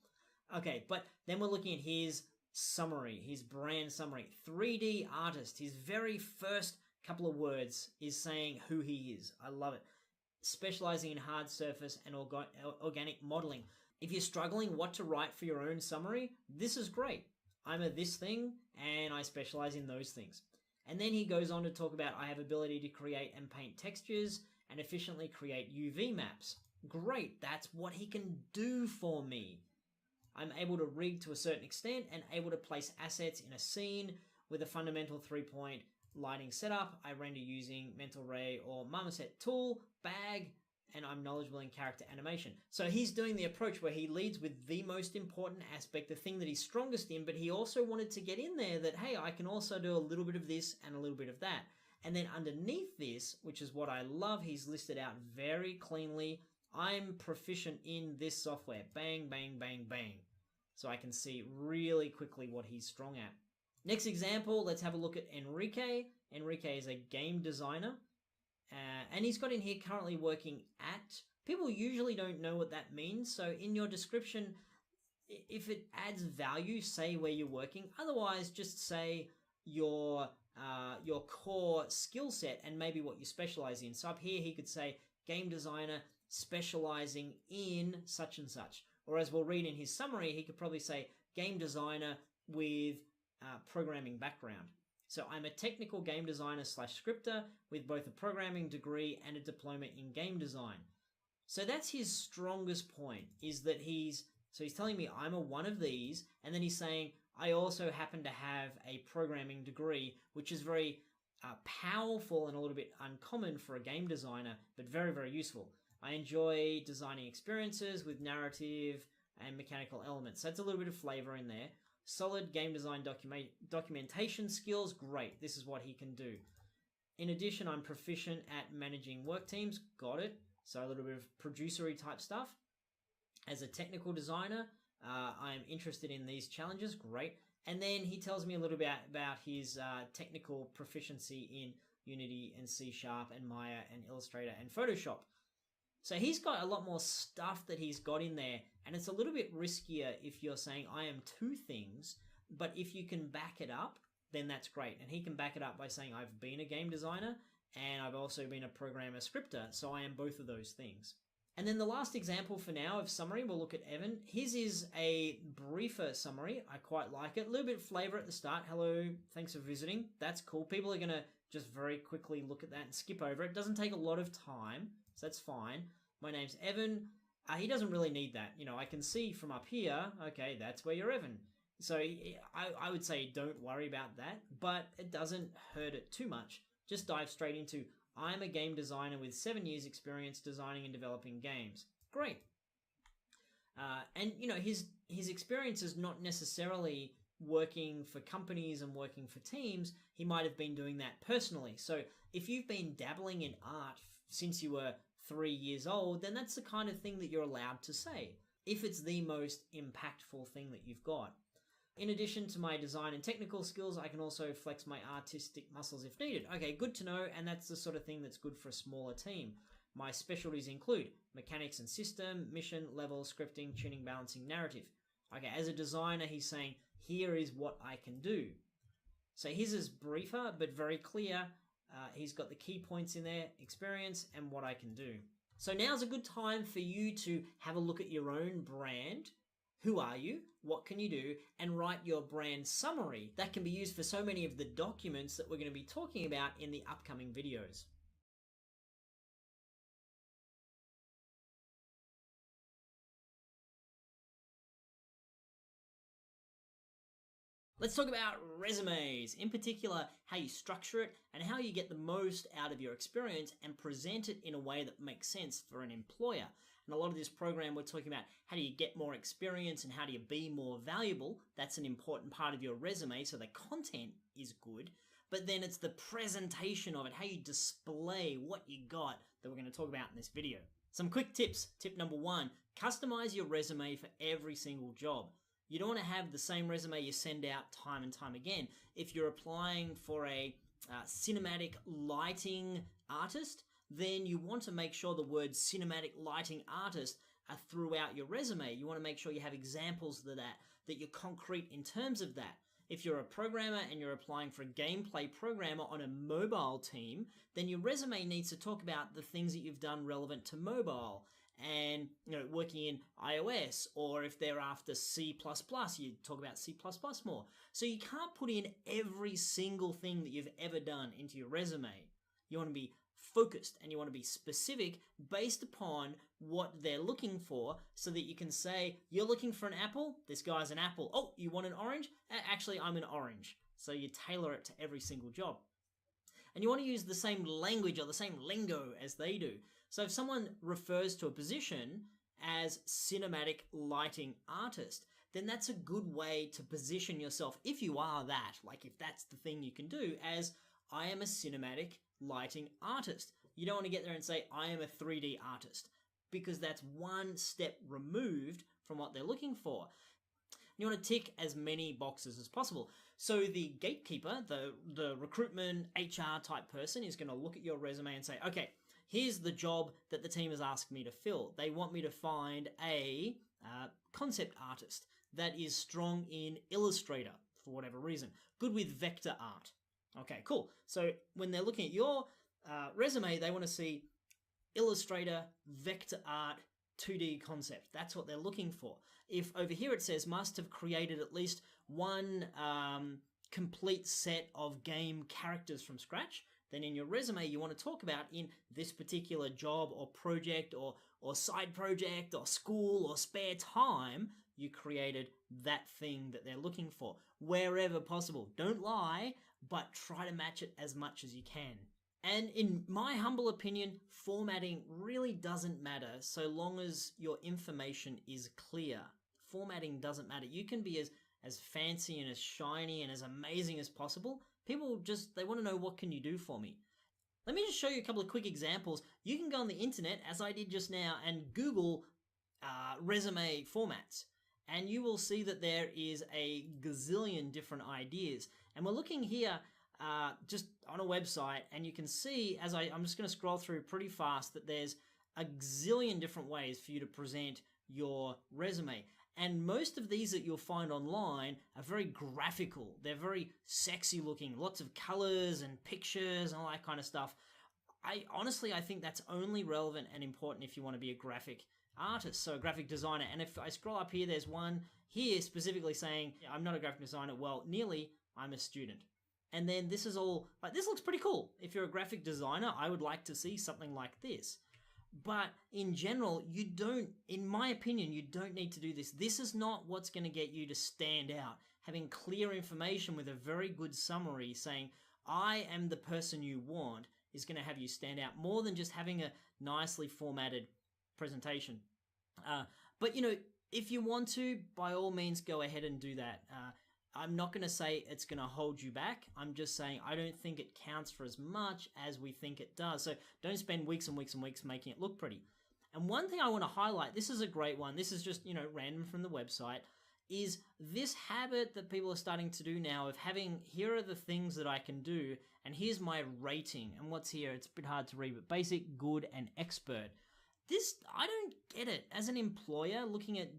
Okay, but then we're looking at his summary, his brand summary. 3D artist, his very first couple of words is saying who he is. I love it. Specializing in hard surface and organic modeling. If you're struggling what to write for your own summary, this is great. I'm a this thing and I specialize in those things. And then he goes on to talk about I have ability to create and paint textures and efficiently create UV maps. Great, that's what he can do for me. I'm able to rig to a certain extent and able to place assets in a scene with a fundamental 3-point lighting setup. I render using Mental Ray or Marmoset tool, bag, and I'm knowledgeable in character animation. So he's doing the approach where he leads with the most important aspect, the thing that he's strongest in, but he also wanted to get in there that, hey, I can also do a little bit of this and a little bit of that. And then underneath this, which is what I love, he's listed out very cleanly, I'm proficient in this software. Bang, bang, bang, bang. So I can see really quickly what he's strong at. Next example, let's have a look at Enrique. Enrique is a game designer. And he's got in here currently working at. People usually don't know what that means. So in your description, if it adds value, say where you're working. Otherwise, just say your core skill set and maybe what you specialize in. So up here, he could say game designer specializing in such and such. Or as we'll read in his summary, he could probably say game designer with programming background. So I'm a technical game designer / scripter with both a programming degree and a diploma in game design. So that's his strongest point, is that he's telling me I'm a one of these, and then he's saying I also happen to have a programming degree, which is very powerful and a little bit uncommon for a game designer, but very, very useful. I enjoy designing experiences with narrative and mechanical elements. So that's a little bit of flavor in there. Solid game design documentation skills, great. This is what he can do. In addition, I'm proficient at managing work teams, got it. So a little bit of producery type stuff. As a technical designer, I'm interested in these challenges, great. And then he tells me a little bit about his technical proficiency in Unity and C# and Maya and Illustrator and Photoshop. So he's got a lot more stuff that he's got in there, and it's a little bit riskier if you're saying I am two things, but if you can back it up, then that's great. And he can back it up by saying I've been a game designer and I've also been a programmer scripter, so I am both of those things. And then the last example for now of summary, we'll look at Evan. His is a briefer summary. I quite like it. A little bit of flavor at the start. Hello, thanks for visiting. That's cool. People are going to just very quickly look at that and skip over it. It doesn't take a lot of time, so that's fine. My name's Evan. He doesn't really need that. You know, I can see from up here, okay, that's where you're Evan. So I would say don't worry about that, but it doesn't hurt it too much. Just dive straight into, I'm a game designer with 7 years experience designing and developing games. Great. And, you know, his experience is not necessarily working for companies and working for teams. He might have been doing that personally. So if you've been dabbling in art since you were 3 years old, then that's the kind of thing that you're allowed to say, if it's the most impactful thing that you've got. In addition to my design and technical skills, I can also flex my artistic muscles if needed. Okay, good to know, and that's the sort of thing that's good for a smaller team. My specialties include mechanics and system, mission, level, scripting, tuning, balancing, narrative. Okay, as a designer, he's saying, here is what I can do. So his is briefer, but very clear. He's got the key points in there, experience, and what I can do. So now's a good time for you to have a look at your own brand. Who are you? What can you do? And write your brand summary. That can be used for so many of the documents that we're going to be talking about in the upcoming videos. Let's talk about resumes, in particular how you structure it and how you get the most out of your experience and present it in a way that makes sense for an employer. And a lot of this program, we're talking about how do you get more experience and how do you be more valuable. That's an important part of your resume, so the content is good. But then it's the presentation of it, how you display what you got, that we're going to talk about in this video. Some quick tips. Tip number 1, customize your resume for every single job. You don't want to have the same resume you send out time and time again. If you're applying for a cinematic lighting artist, then you want to make sure the word cinematic lighting artist are throughout your resume. You want to make sure you have examples of that you're concrete in terms of that. If you're a programmer and you're applying for a gameplay programmer on a mobile team, then your resume needs to talk about the things that you've done relevant to mobile. And, working in iOS, or if they're after C++, you talk about C++ more. So you can't put in every single thing that you've ever done into your resume. You want to be focused and you want to be specific based upon what they're looking for, so that you can say, you're looking for an apple, this guy's an apple. Oh, you want an orange? Actually, I'm an orange. So you tailor it to every single job. And you want to use the same language or the same lingo as they do. So if someone refers to a position as cinematic lighting artist, then that's a good way to position yourself, if you are that, like if that's the thing you can do, as I am a cinematic lighting artist. You don't want to get there and say, I am a 3D artist, because that's one step removed from what they're looking for. You want to tick as many boxes as possible. So the gatekeeper, the recruitment HR type person, is going to look at your resume and say, okay, here's the job that the team has asked me to fill. They want me to find a concept artist that is strong in Illustrator for whatever reason, good with vector art. Okay, cool. So when they're looking at your resume, they want to see Illustrator, vector art, 2D concept. That's what they're looking for. If over here it says must have created at least one complete set of game characters from scratch, then in your resume you want to talk about in this particular job or project or side project or school or spare time, you created that thing that they're looking for wherever possible. Don't lie, but try to match it as much as you can. And in my humble opinion, formatting really doesn't matter so long as your information is clear. Formatting doesn't matter. You can be as fancy and as shiny and as amazing as possible. People they want to know, what can you do for me? Let me just show you a couple of quick examples. You can go on the internet, as I did just now, and Google resume formats. And you will see that there is a gazillion different ideas. And we're looking here just on a website, and you can see, as I'm just going to scroll through pretty fast, that there's a gazillion different ways for you to present your resume. And most of these that you'll find online are very graphical. They're very sexy looking, lots of colors and pictures and all that kind of stuff. I think that's only relevant and important if you want to be a graphic artist, so a graphic designer. And if I scroll up here, there's one here specifically saying, I'm not a graphic designer. Well, nearly, I'm a student. And then this is all, like, this looks pretty cool. If you're a graphic designer, I would like to see something like this. But in general, in my opinion, you don't need to do this. This is not what's going to get you to stand out. Having clear information with a very good summary saying, I am the person you want, is going to have you stand out more than just having a nicely formatted presentation. But if you want to, by all means, go ahead and do that. I'm not going to say it's going to hold you back. I'm just saying I don't think it counts for as much as we think it does. So don't spend weeks and weeks and weeks making it look pretty. And one thing I want to highlight, this is a great one, this is just, random from the website, is this habit that people are starting to do now of having, here are the things that I can do, and here's my rating. And what's here? It's a bit hard to read, but basic, good, and expert. This, I don't get it. As an employer looking at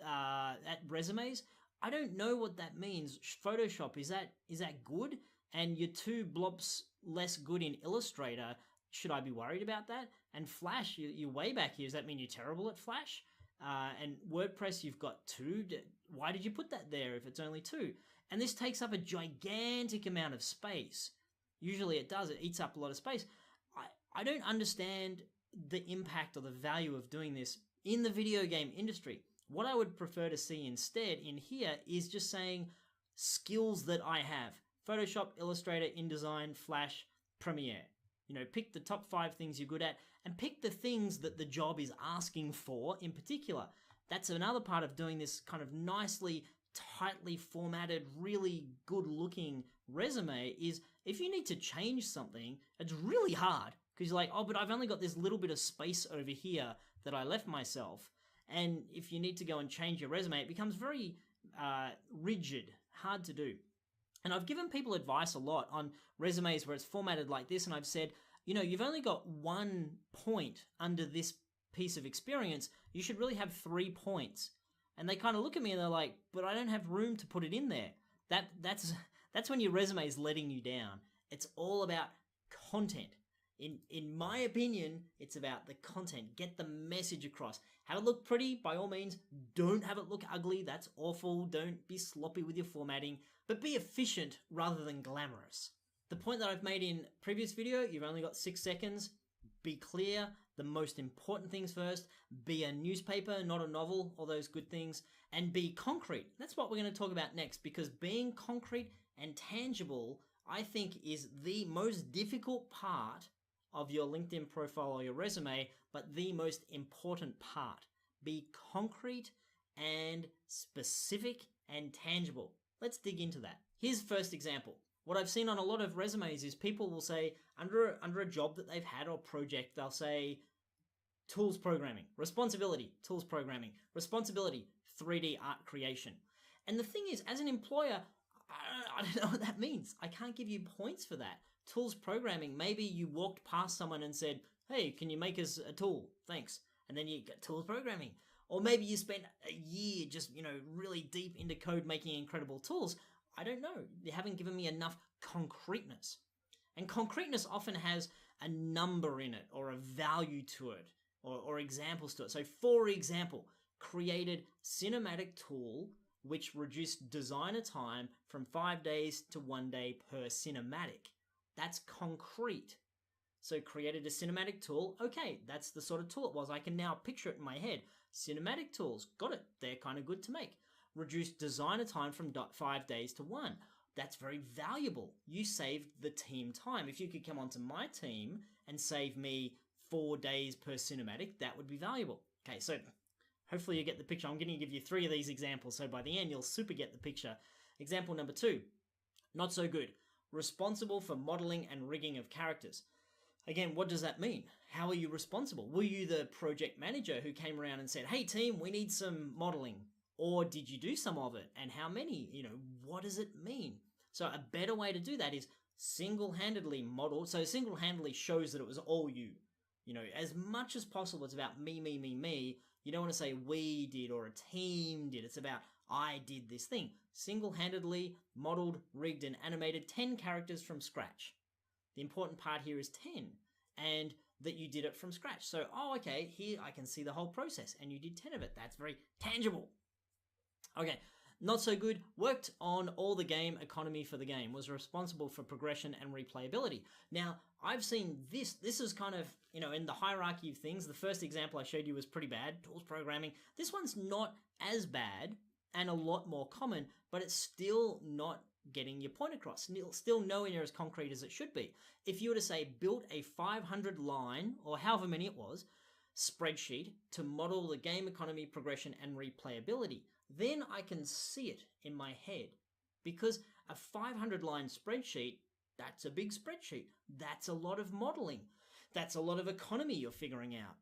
at resumes, I don't know what that means. Photoshop, is that good? And you're 2 blobs less good in Illustrator. Should I be worried about that? And Flash, you're way back here. Does that mean you're terrible at Flash? And WordPress, you've got 2. Why did you put that there if it's only 2? And this takes up a gigantic amount of space. Usually it does. It eats up a lot of space. I don't understand the impact or the value of doing this in the video game industry. What I would prefer to see instead in here is just saying skills that I have. Photoshop, Illustrator, InDesign, Flash, Premiere. Pick the top 5 things you're good at and pick the things that the job is asking for in particular. That's another part of doing this kind of nicely, tightly formatted, really good looking resume is if you need to change something, it's really hard because you're like, oh, but I've only got this little bit of space over here that I left myself. And if you need to go and change your resume, it becomes very rigid, hard to do. And I've given people advice a lot on resumes where it's formatted like this, and I've said, you've only got 1 point under this piece of experience. You should really have 3 points. And they kind of look at me and they're like, but I don't have room to put it in there. That's when your resume is letting you down. It's all about content. In my opinion, it's about the content. Get the message across. Have it look pretty, by all means. Don't have it look ugly. That's awful. Don't be sloppy with your formatting, but be efficient rather than glamorous. The point that I've made in previous video, you've only got 6 seconds. Be clear. The most important things first. Be a newspaper, not a novel, all those good things. And be concrete. That's what we're going to talk about next, because being concrete and tangible, I think, is the most difficult part of your LinkedIn profile or your resume, but the most important part. Be concrete and specific and tangible. Let's dig into that. Here's the first example. What I've seen on a lot of resumes is people will say, under a job that they've had or project, they'll say tools programming, responsibility, tools programming, responsibility, 3D art creation. And the thing is, as an employer, I don't know what that means. I can't give you points for that. Tools programming, maybe you walked past someone and said, hey, can you make us a tool? Thanks. And then you get tools programming. Or maybe you spent a year just, really deep into code making incredible tools. I don't know. You haven't given me enough concreteness. And concreteness often has a number in it or a value to it or examples to it. So for example, created cinematic tool which reduced designer time from 5 days to 1 day per cinematic. That's concrete. So created a cinematic tool. Okay, that's the sort of tool it was. I can now picture it in my head. Cinematic tools, got it. They're kind of good to make. Reduced designer time from 5 days to 1. That's very valuable. You saved the team time. If you could come onto my team and save me 4 days per cinematic, that would be valuable. Okay, so hopefully you get the picture. I'm going to give you 3 of these examples, so by the end you'll super get the picture. Example number 2, not so good. Responsible for modeling and rigging of characters. Again, what does that mean? How are you responsible? Were you the project manager who came around and said, hey team, we need some modeling? Or did you do some of it? And how many? What does it mean? So a better way to do that is single-handedly model. So single-handedly shows that it was all you. As much as possible, it's about me, me, me, me. You don't want to say we did or a team did. It's about I did this thing. Single-handedly modeled, rigged, and animated 10 characters from scratch. The important part here is 10, and that you did it from scratch. So, okay, here I can see the whole process, and you did 10 of it. That's very tangible. Okay, not so good. Worked on all the game economy for the game. Was responsible for progression and replayability. Now, I've seen this. This is kind of, in the hierarchy of things. The first example I showed you was pretty bad. Tools programming. This one's not as bad and a lot more common, but it's still not getting your point across. Still nowhere near as concrete as it should be. If you were to say built a 500 line, or however many it was, spreadsheet to model the game economy, progression, and replayability, then I can see it in my head. Because a 500 line spreadsheet, that's a big spreadsheet. That's a lot of modeling. That's a lot of economy you're figuring out.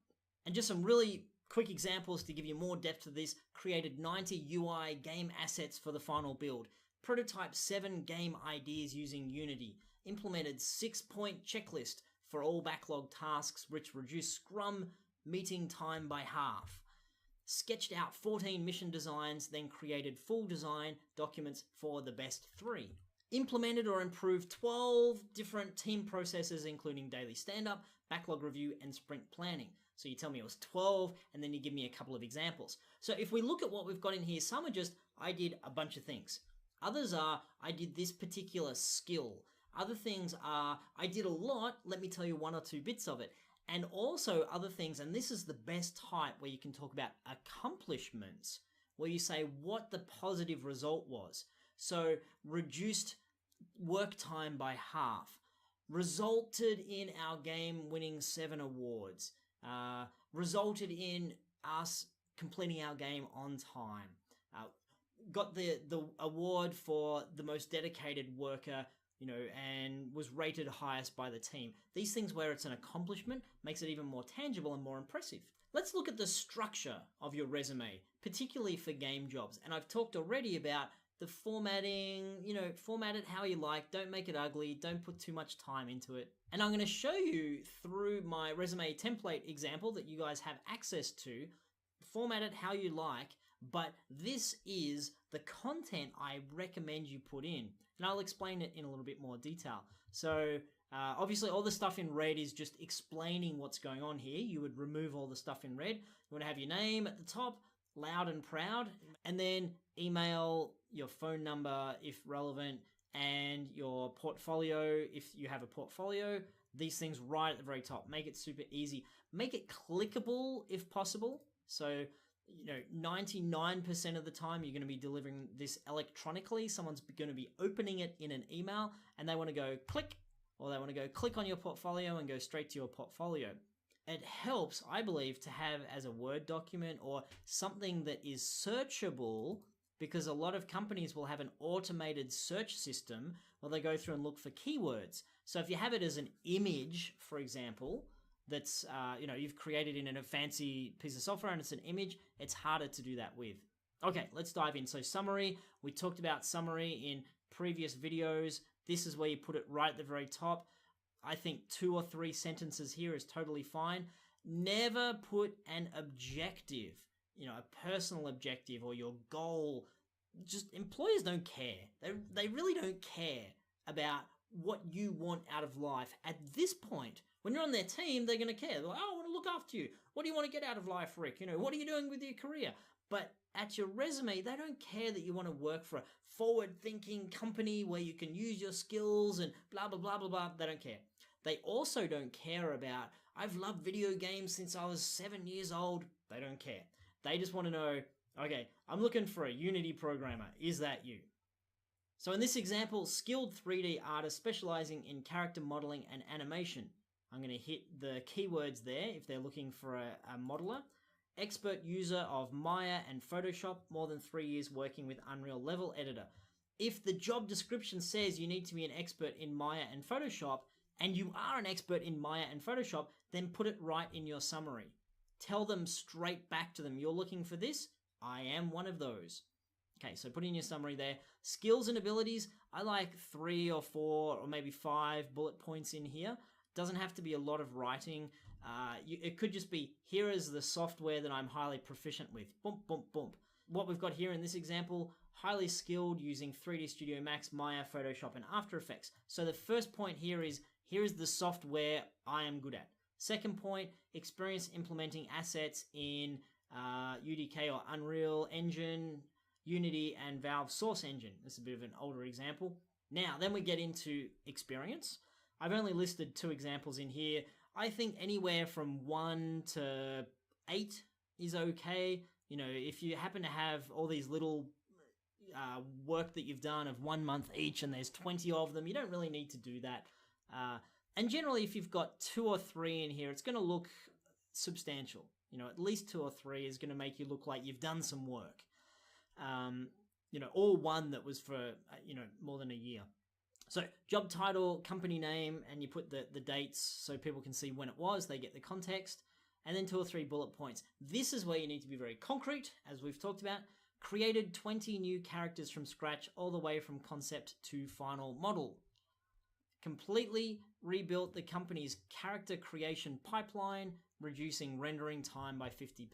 And just some really quick examples to give you more depth to this. Created 90 UI game assets for the final build. Prototype 7 game ideas using Unity. Implemented 6-point checklist for all backlog tasks, which reduced Scrum meeting time by half. sketched out 14 mission designs, then created full design documents for the best 3. Implemented or improved 12 different team processes, including daily stand-up, backlog review, and sprint planning. So you tell me it was 12, and then you give me a couple of examples. So if we look at what we've got in here, some are just, I did a bunch of things. Others are, I did this particular skill. Other things are, I did a lot, let me tell you 1 or 2 bits of it. And also other things, and this is the best type where you can talk about accomplishments, where you say what the positive result was. So reduced work time by half, resulted in our game winning 7 awards, resulted in us completing our game on time, got the award for the most dedicated worker, and was rated highest by the team. These things where it's an accomplishment makes it even more tangible and more impressive. Let's look at the structure of your resume, particularly for game jobs. And I've talked already about the formatting, format it how you like, don't make it ugly, don't put too much time into it. And I'm going to show you through my resume template example that you guys have access to, format it how you like, but this is the content I recommend you put in. And I'll explain it in a little bit more detail. So obviously all the stuff in red is just explaining what's going on here. You would remove all the stuff in red. You want to have your name at the top, loud and proud, and then email, your phone number if relevant, and your portfolio if you have a portfolio. These things right at the very top. Make it super easy. Make it clickable if possible. So 99% of the time you're going to be delivering this electronically. Someone's going to be opening it in an email and they want to go click, or they want to go click on your portfolio and go straight to your portfolio. It helps, I believe, to have as a Word document or something that is searchable, because a lot of companies will have an automated search system where they go through and look for keywords. So if you have it as an image, for example, that's you've created in a fancy piece of software and it's an image, it's harder to do that with. Okay, let's dive in. So summary, we talked about summary in previous videos. This is where you put it right at the very top. I think 2 or 3 sentences here is totally fine. Never put an objective, a personal objective or your goal. Just employers don't care. They really don't care about what you want out of life at this point. When you're on their team, they're going to care. They're like, oh, I want to look after you. What do you want to get out of life, Rick? What are you doing with your career? But at your resume, they don't care that you want to work for a forward-thinking company where you can use your skills and blah, blah, blah, blah, blah. They don't care. They also don't care about, I've loved video games since I was 7 years old. They don't care. They just want to know, okay, I'm looking for a Unity programmer. Is that you? So in this example, skilled 3D artist specializing in character modeling and animation. I'm going to hit the keywords there if they're looking for a modeler. Expert user of Maya and Photoshop, more than 3 years working with Unreal Level Editor. If the job description says you need to be an expert in Maya and Photoshop, and you are an expert in Maya and Photoshop, then put it right in your summary. Tell them straight back to them, you're looking for this? I am one of those. Okay, so put in your summary there. Skills and abilities, I like 3 or 4 or maybe 5 bullet points in here. Doesn't have to be a lot of writing. It could just be, here is the software that I'm highly proficient with. Boom, boom, boom. What we've got here in this example, highly skilled using 3D Studio Max, Maya, Photoshop, and After Effects. So the first point here is the software I am good at. Second point, experience implementing assets in UDK or Unreal Engine, Unity, and Valve Source Engine. This is a bit of an older example. Now, then we get into experience. I've only listed 2 examples in here. I think anywhere from 1 to 8 is okay. If you happen to have all these little work that you've done of 1 month each and there's 20 of them, you don't really need to do that. And generally, if you've got 2 or 3 in here, it's going to look substantial. At least 2 or 3 is going to make you look like you've done some work. Or 1 that was for, more than a year. So job title, company name, and you put the dates so people can see when it was, they get the context, and then 2 or 3 bullet points. This is where you need to be very concrete, as we've talked about. Created 20 new characters from scratch, all the way from concept to final model. Completely rebuilt the company's character creation pipeline, reducing rendering time by 50%.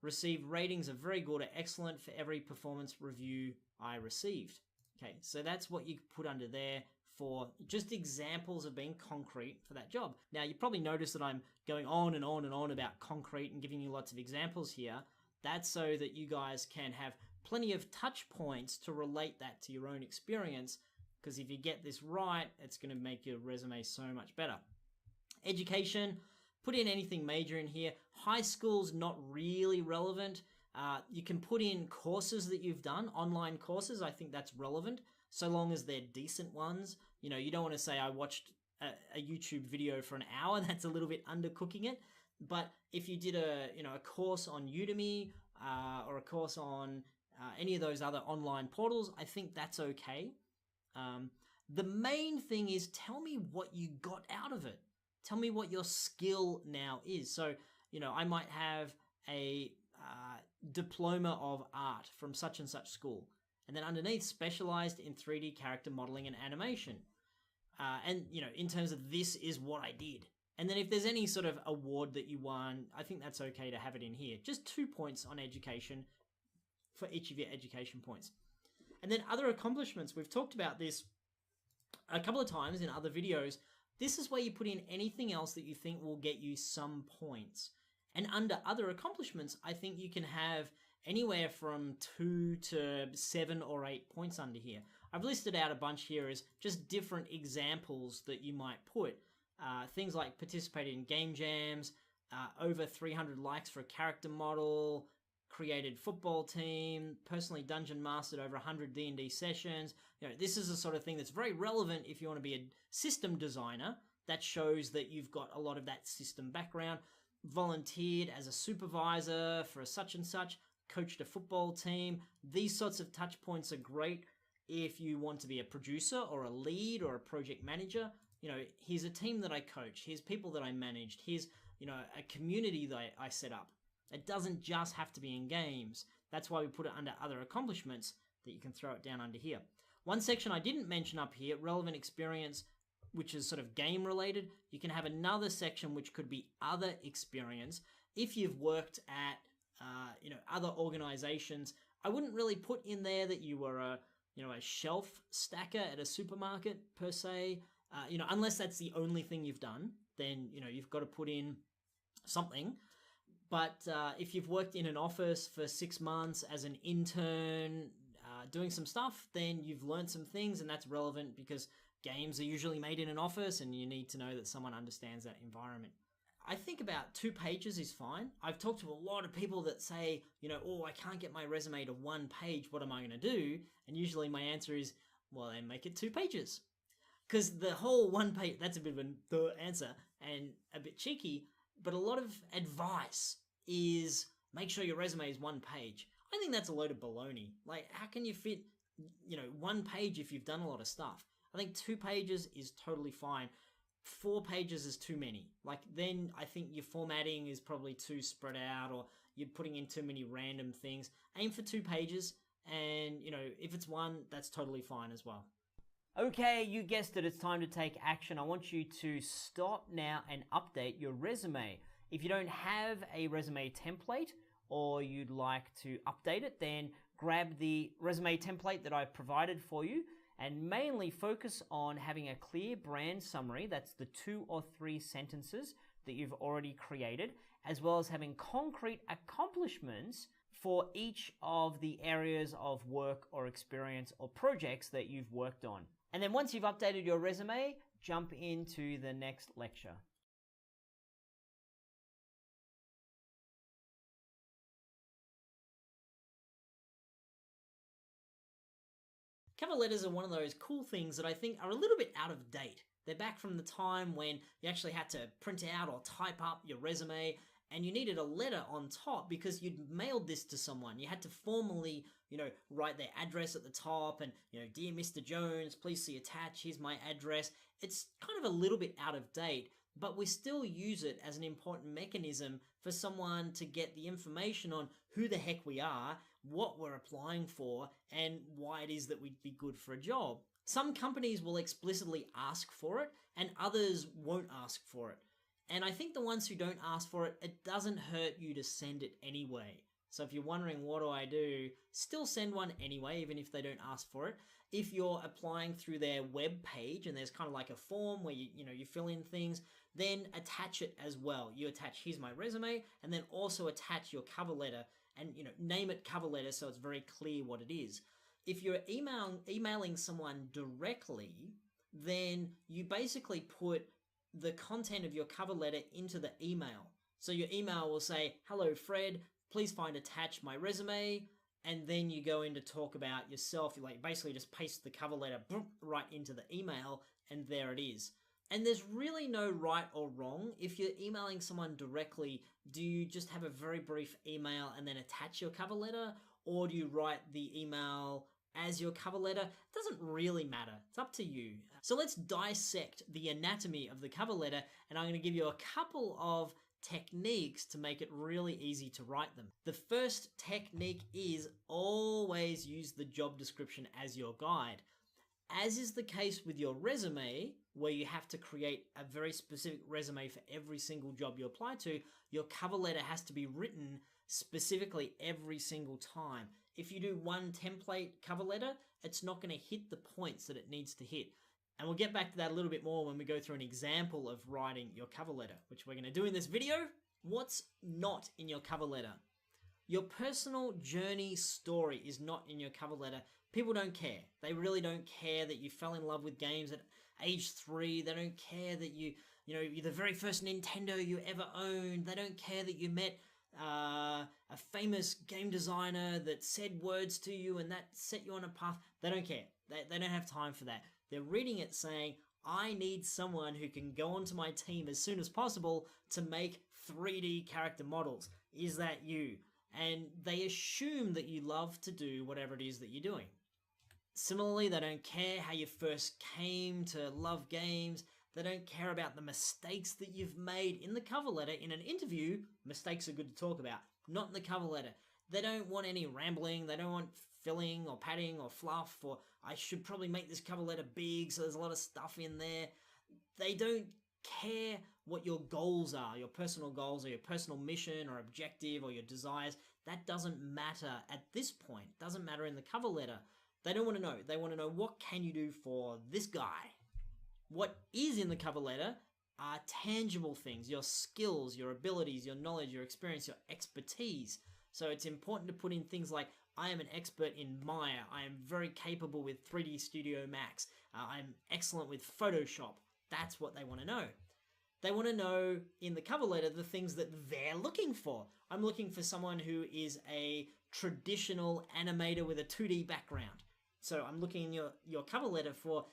received ratings of very good or excellent for every performance review I received. Okay, so that's what you put under there for just examples of being concrete for that job. Now, you probably noticed that I'm going on and on and on about concrete and giving you lots of examples here. That's so that you guys can have plenty of touch points to relate that to your own experience, because if you get this right, it's going to make your resume so much better. Education, put in anything major in here. High school's not really relevant. You can put in courses that you've done, online courses. I think that's relevant, so long as they're decent ones. You know, you don't want to say I watched a YouTube video for an hour. That's a little bit undercooking it. But if you did a course on Udemy or a course on any of those other online portals, I think that's okay. The main thing is tell me what you got out of it. Tell me what your skill now is. So, I might have a diploma of art from such and such school, and then underneath specialized in 3D character modeling and animation. And in terms of this is what I did. And then if there's any sort of award that you won, I think that's okay to have it in here. Just 2 points on education for each of your education points. And then other accomplishments. We've talked about this a couple of times in other videos. This is where you put in anything else that you think will get you some points. And under other accomplishments, I think you can have anywhere from 2 to 7 or 8 points under here. I've listed out a bunch here as just different examples that you might put. Things like participated in game jams, over 300 likes for a character model, created football team, personally dungeon mastered over 100 D&D sessions. This is the sort of thing that's very relevant if you want to be a system designer. That shows that you've got a lot of that system background. Volunteered as a supervisor for a such and such, coached a football team. These sorts of touch points are great if you want to be a producer or a lead or a project manager. Here's a team that I coach. Here's people that I managed. Here's, a community that I set up. It doesn't just have to be in games. That's why we put it under other accomplishments, that you can throw it down under here. One section I didn't mention up here, relevant experience, which is sort of game related. You can have another section which could be other experience. If you've worked at, other organizations, I wouldn't really put in there that you were a shelf stacker at a supermarket per se. Unless that's the only thing you've done, then, you've got to put in something. But if you've worked in an office for 6 months as an intern, doing some stuff, then you've learned some things, and that's relevant because games are usually made in an office and you need to know that someone understands that environment. I think about 2 pages is fine. I've talked to a lot of people that say, I can't get my resume to 1 page. What am I going to do? And usually my answer is, well, then make it 2 pages. Because the whole 1 page, that's a bit of an answer and a bit cheeky, but a lot of advice is make sure your resume is 1 page. I think that's a load of baloney. Like, how can you fit, 1 page if you've done a lot of stuff? I think 2 pages is totally fine. 4 pages is too many. Like, then I think your formatting is probably too spread out, or you're putting in too many random things. Aim for 2 pages, and, if it's 1, that's totally fine as well. Okay, you guessed it, it's time to take action. I want you to stop now and update your resume. If you don't have a resume template or you'd like to update it, then grab the resume template that I've provided for you and mainly focus on having a clear brand summary. That's the 2 or 3 sentences that you've already created, as well as having concrete accomplishments for each of the areas of work or experience or projects that you've worked on. And then once you've updated your resume, jump into the next lecture. Cover letters are one of those cool things that I think are a little bit out of date. They're back from the time when you actually had to print out or type up your resume, and you needed a letter on top because you'd mailed this to someone. You had to formally, write their address at the top and, dear Mr. Jones, please see attached, here's my address. It's kind of a little bit out of date, but we still use it as an important mechanism for someone to get the information on who the heck we are, what we're applying for, and why it is that we'd be good for a job. Some companies will explicitly ask for it, and others won't ask for it. And I think the ones who don't ask for it, it doesn't hurt you to send it anyway. So if you're wondering what do I do, still send one anyway, even if they don't ask for it. If you're applying through their web page and there's kind of like a form where you fill in things, then attach it as well. You attach here's my resume, and then also attach your cover letter and name it cover letter so it's very clear what it is. If you're emailing someone directly, then you basically put the content of your cover letter into the email. So your email will say, hello Fred, please find attached my resume, and then you go in to talk about yourself. You basically just paste the cover letter right into the email, and there it is. And there's really no right or wrong. If you're emailing someone directly, do you just have a very brief email and then attach your cover letter? Or do you write the email as your cover letter? It doesn't really matter. It's up to you. So let's dissect the anatomy of the cover letter, and I'm going to give you a couple of techniques to make it really easy to write them. The first technique is always use the job description as your guide. As is the case with your resume, where you have to create a very specific resume for every single job you apply to, your cover letter has to be written specifically every single time. If you do one template cover letter, it's not going to hit the points that it needs to hit. And we'll get back to that a little bit more when we go through an example of writing your cover letter, which we're going to do in this video. What's not in your cover letter? Your personal journey story is not in your cover letter. People don't care. They really don't care that you fell in love with games at age 3. They don't care that you're the very first Nintendo you ever owned. They don't care that you met a famous game designer that said words to you and that set you on a path. They don't care. They don't have time for that. They're reading it saying, I need someone who can go onto my team as soon as possible to make 3D character models. Is that you? And they assume that you love to do whatever it is that you're doing. Similarly, they don't care how you first came to love games. They don't care about the mistakes that you've made in the cover letter. In an interview, mistakes are good to talk about, not in the cover letter. They don't want any rambling. They don't want filling or padding or fluff, or I should probably make this cover letter big so there's a lot of stuff in there. They don't care what your goals are, your personal goals or your personal mission or objective or your desires. That doesn't matter at this point. It doesn't matter in the cover letter. They don't want to know. They want to know, what can you do for this guy? What is in the cover letter are tangible things, your skills, your abilities, your knowledge, your experience, your expertise. So it's important to put in things like, I am an expert in Maya. I am very capable with 3D Studio Max. I'm excellent with Photoshop. That's what they want to know. They want to know in the cover letter the things that they're looking for. I'm looking for someone who is a traditional animator with a 2D background. So I'm looking in your cover letter for,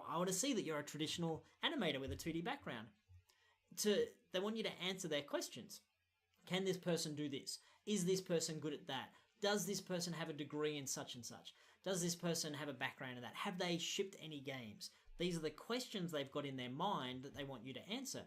I want to see that you're a traditional animator with a 2D background. They want you to answer their questions. Can this person do this? Is this person good at that? Does this person have a degree in such and such? Does this person have a background in that? Have they shipped any games? These are the questions they've got in their mind that they want you to answer.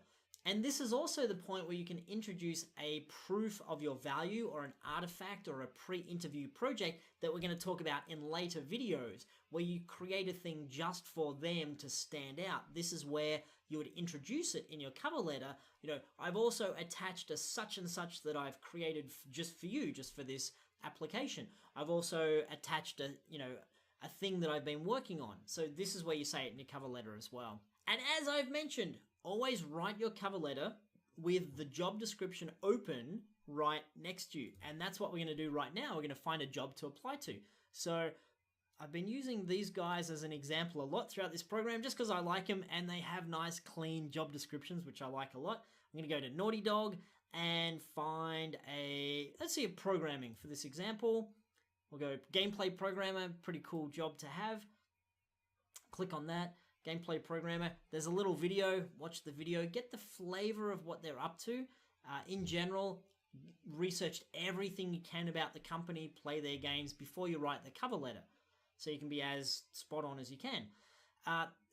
And this is also the point where you can introduce a proof of your value or an artifact or a pre-interview project that we're going to talk about in later videos, where you create a thing just for them to stand out. This is where you would introduce it in your cover letter. I've also attached a such and such that I've created just for you, just for this application. I've also attached a thing that I've been working on. So this is where you say it in your cover letter as well. And as I've mentioned, always write your cover letter with the job description open right next to you. And that's what we're going to do right now. We're going to find a job to apply to. So I've been using these guys as an example a lot throughout this program just because I like them and they have nice, clean job descriptions, which I like a lot. I'm going to go to Naughty Dog and find let's see, a programming for this example. We'll go gameplay programmer, pretty cool job to have. Click on that. Gameplay programmer. There's a little video. Watch the video. Get the flavor of what they're up to. In general, research everything you can about the company, play their games before you write the cover letter, so you can be as spot on as you can.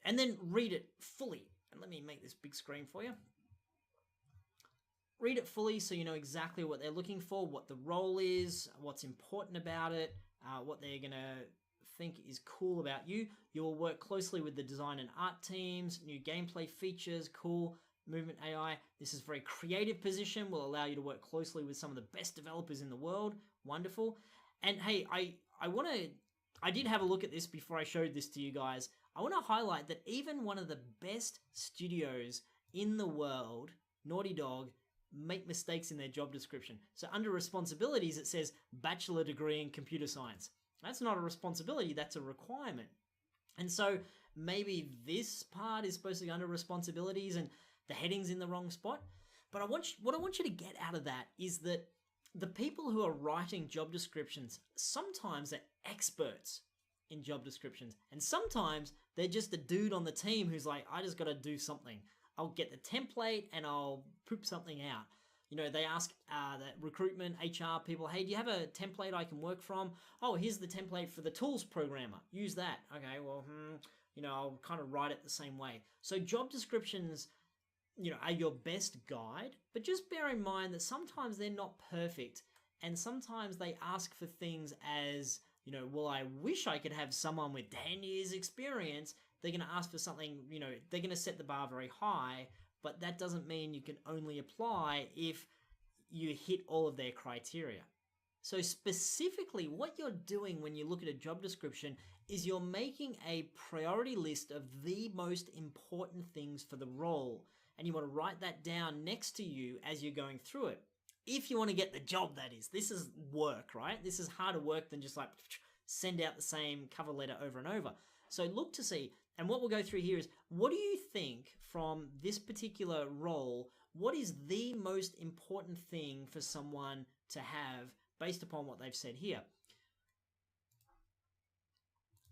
And then read it fully. And let me make this big screen for you. Read it fully so you know exactly what they're looking for, what the role is, what's important about it, what they're going to think is cool about you. You will work closely with the design and art teams, new gameplay features, cool. Movement AI. This is a very creative position, will allow you to work closely with some of the best developers in the world. Wonderful. And hey, I did have a look at this before I showed this to you guys. I want to highlight that even one of the best studios in the world, Naughty Dog, make mistakes in their job description. So under responsibilities, it says bachelor degree in computer science. That's not a responsibility, that's a requirement. And so maybe this part is supposed to be under responsibilities and the heading's in the wrong spot. But what I want you to get out of that is that the people who are writing job descriptions sometimes are experts in job descriptions. And sometimes they're just a dude on the team who's like, I just got to do something. I'll get the template and I'll poop something out. You know, they ask the recruitment, HR people, hey, do you have a template I can work from? Oh, here's the template for the tools programmer. Use that. Okay, well, you know, I'll kind of write it the same way. So job descriptions, you know, are your best guide, but just bear in mind that sometimes they're not perfect, and sometimes they ask for things as, you know, well, I wish I could have someone with 10 years experience. They're going to ask for something, you know, they're going to set the bar very high, but that doesn't mean you can only apply if you hit all of their criteria. So specifically, what you're doing when you look at a job description is you're making a priority list of the most important things for the role. And you want to write that down next to you as you're going through it. If you want to get the job, that is. This is work, right? This is harder work than just like send out the same cover letter over and over. So look to see, and what we'll go through here is, what do you think from this particular role, what is the most important thing for someone to have based upon what they've said here?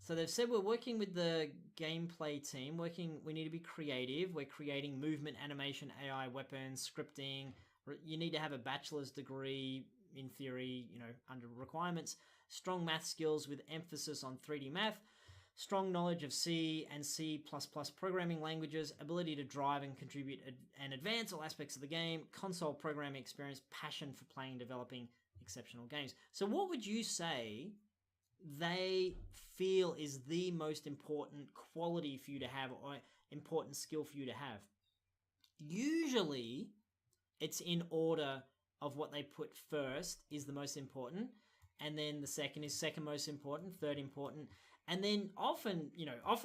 So they've said we're working with the gameplay team, we need to be creative, we're creating movement, animation, AI, weapons, scripting, you need to have a bachelor's degree, in theory, you know, under requirements, strong math skills with emphasis on 3D math, strong knowledge of C and C++ programming languages, ability to drive and contribute and advance all aspects of the game, console programming experience, passion for playing and developing exceptional games. So what would you say they feel is the most important quality for you to have or important skill for you to have? Usually it's in order of what they put first is the most important, and then the second is second most important, third important, and then often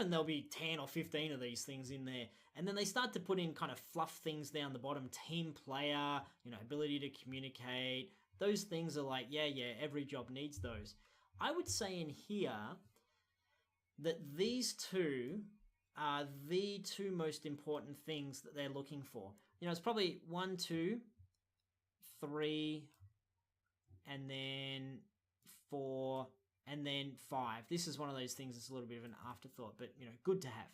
there'll be 10 or 15 of these things in there, and then they start to put in kind of fluff things down the bottom, team player, you know, ability to communicate. Those things are like, yeah, every job needs those. I would say in here that these two are the two most important things that they're looking for. You know, it's probably 1, 2, 3, and then 4, and then 5. This is one of those things that's a little bit of an afterthought, but, you know, good to have.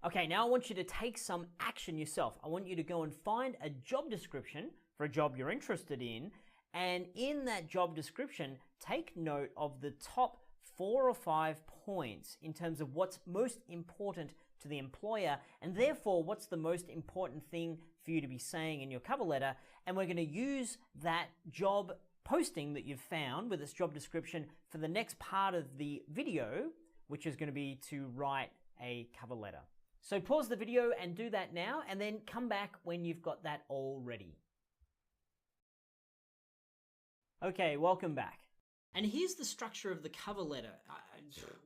Okay, now I want you to take some action yourself. I want you to go and find a job description for a job you're interested in, and in that job description, take note of the top 4 or 5 points in terms of what's most important to the employer, and therefore what's the most important thing for you to be saying in your cover letter. And we're going to use that job posting that you've found with its job description for the next part of the video, which is going to be to write a cover letter. So pause the video and do that now, and then come back when you've got that all ready. Okay, welcome back. And here's the structure of the cover letter.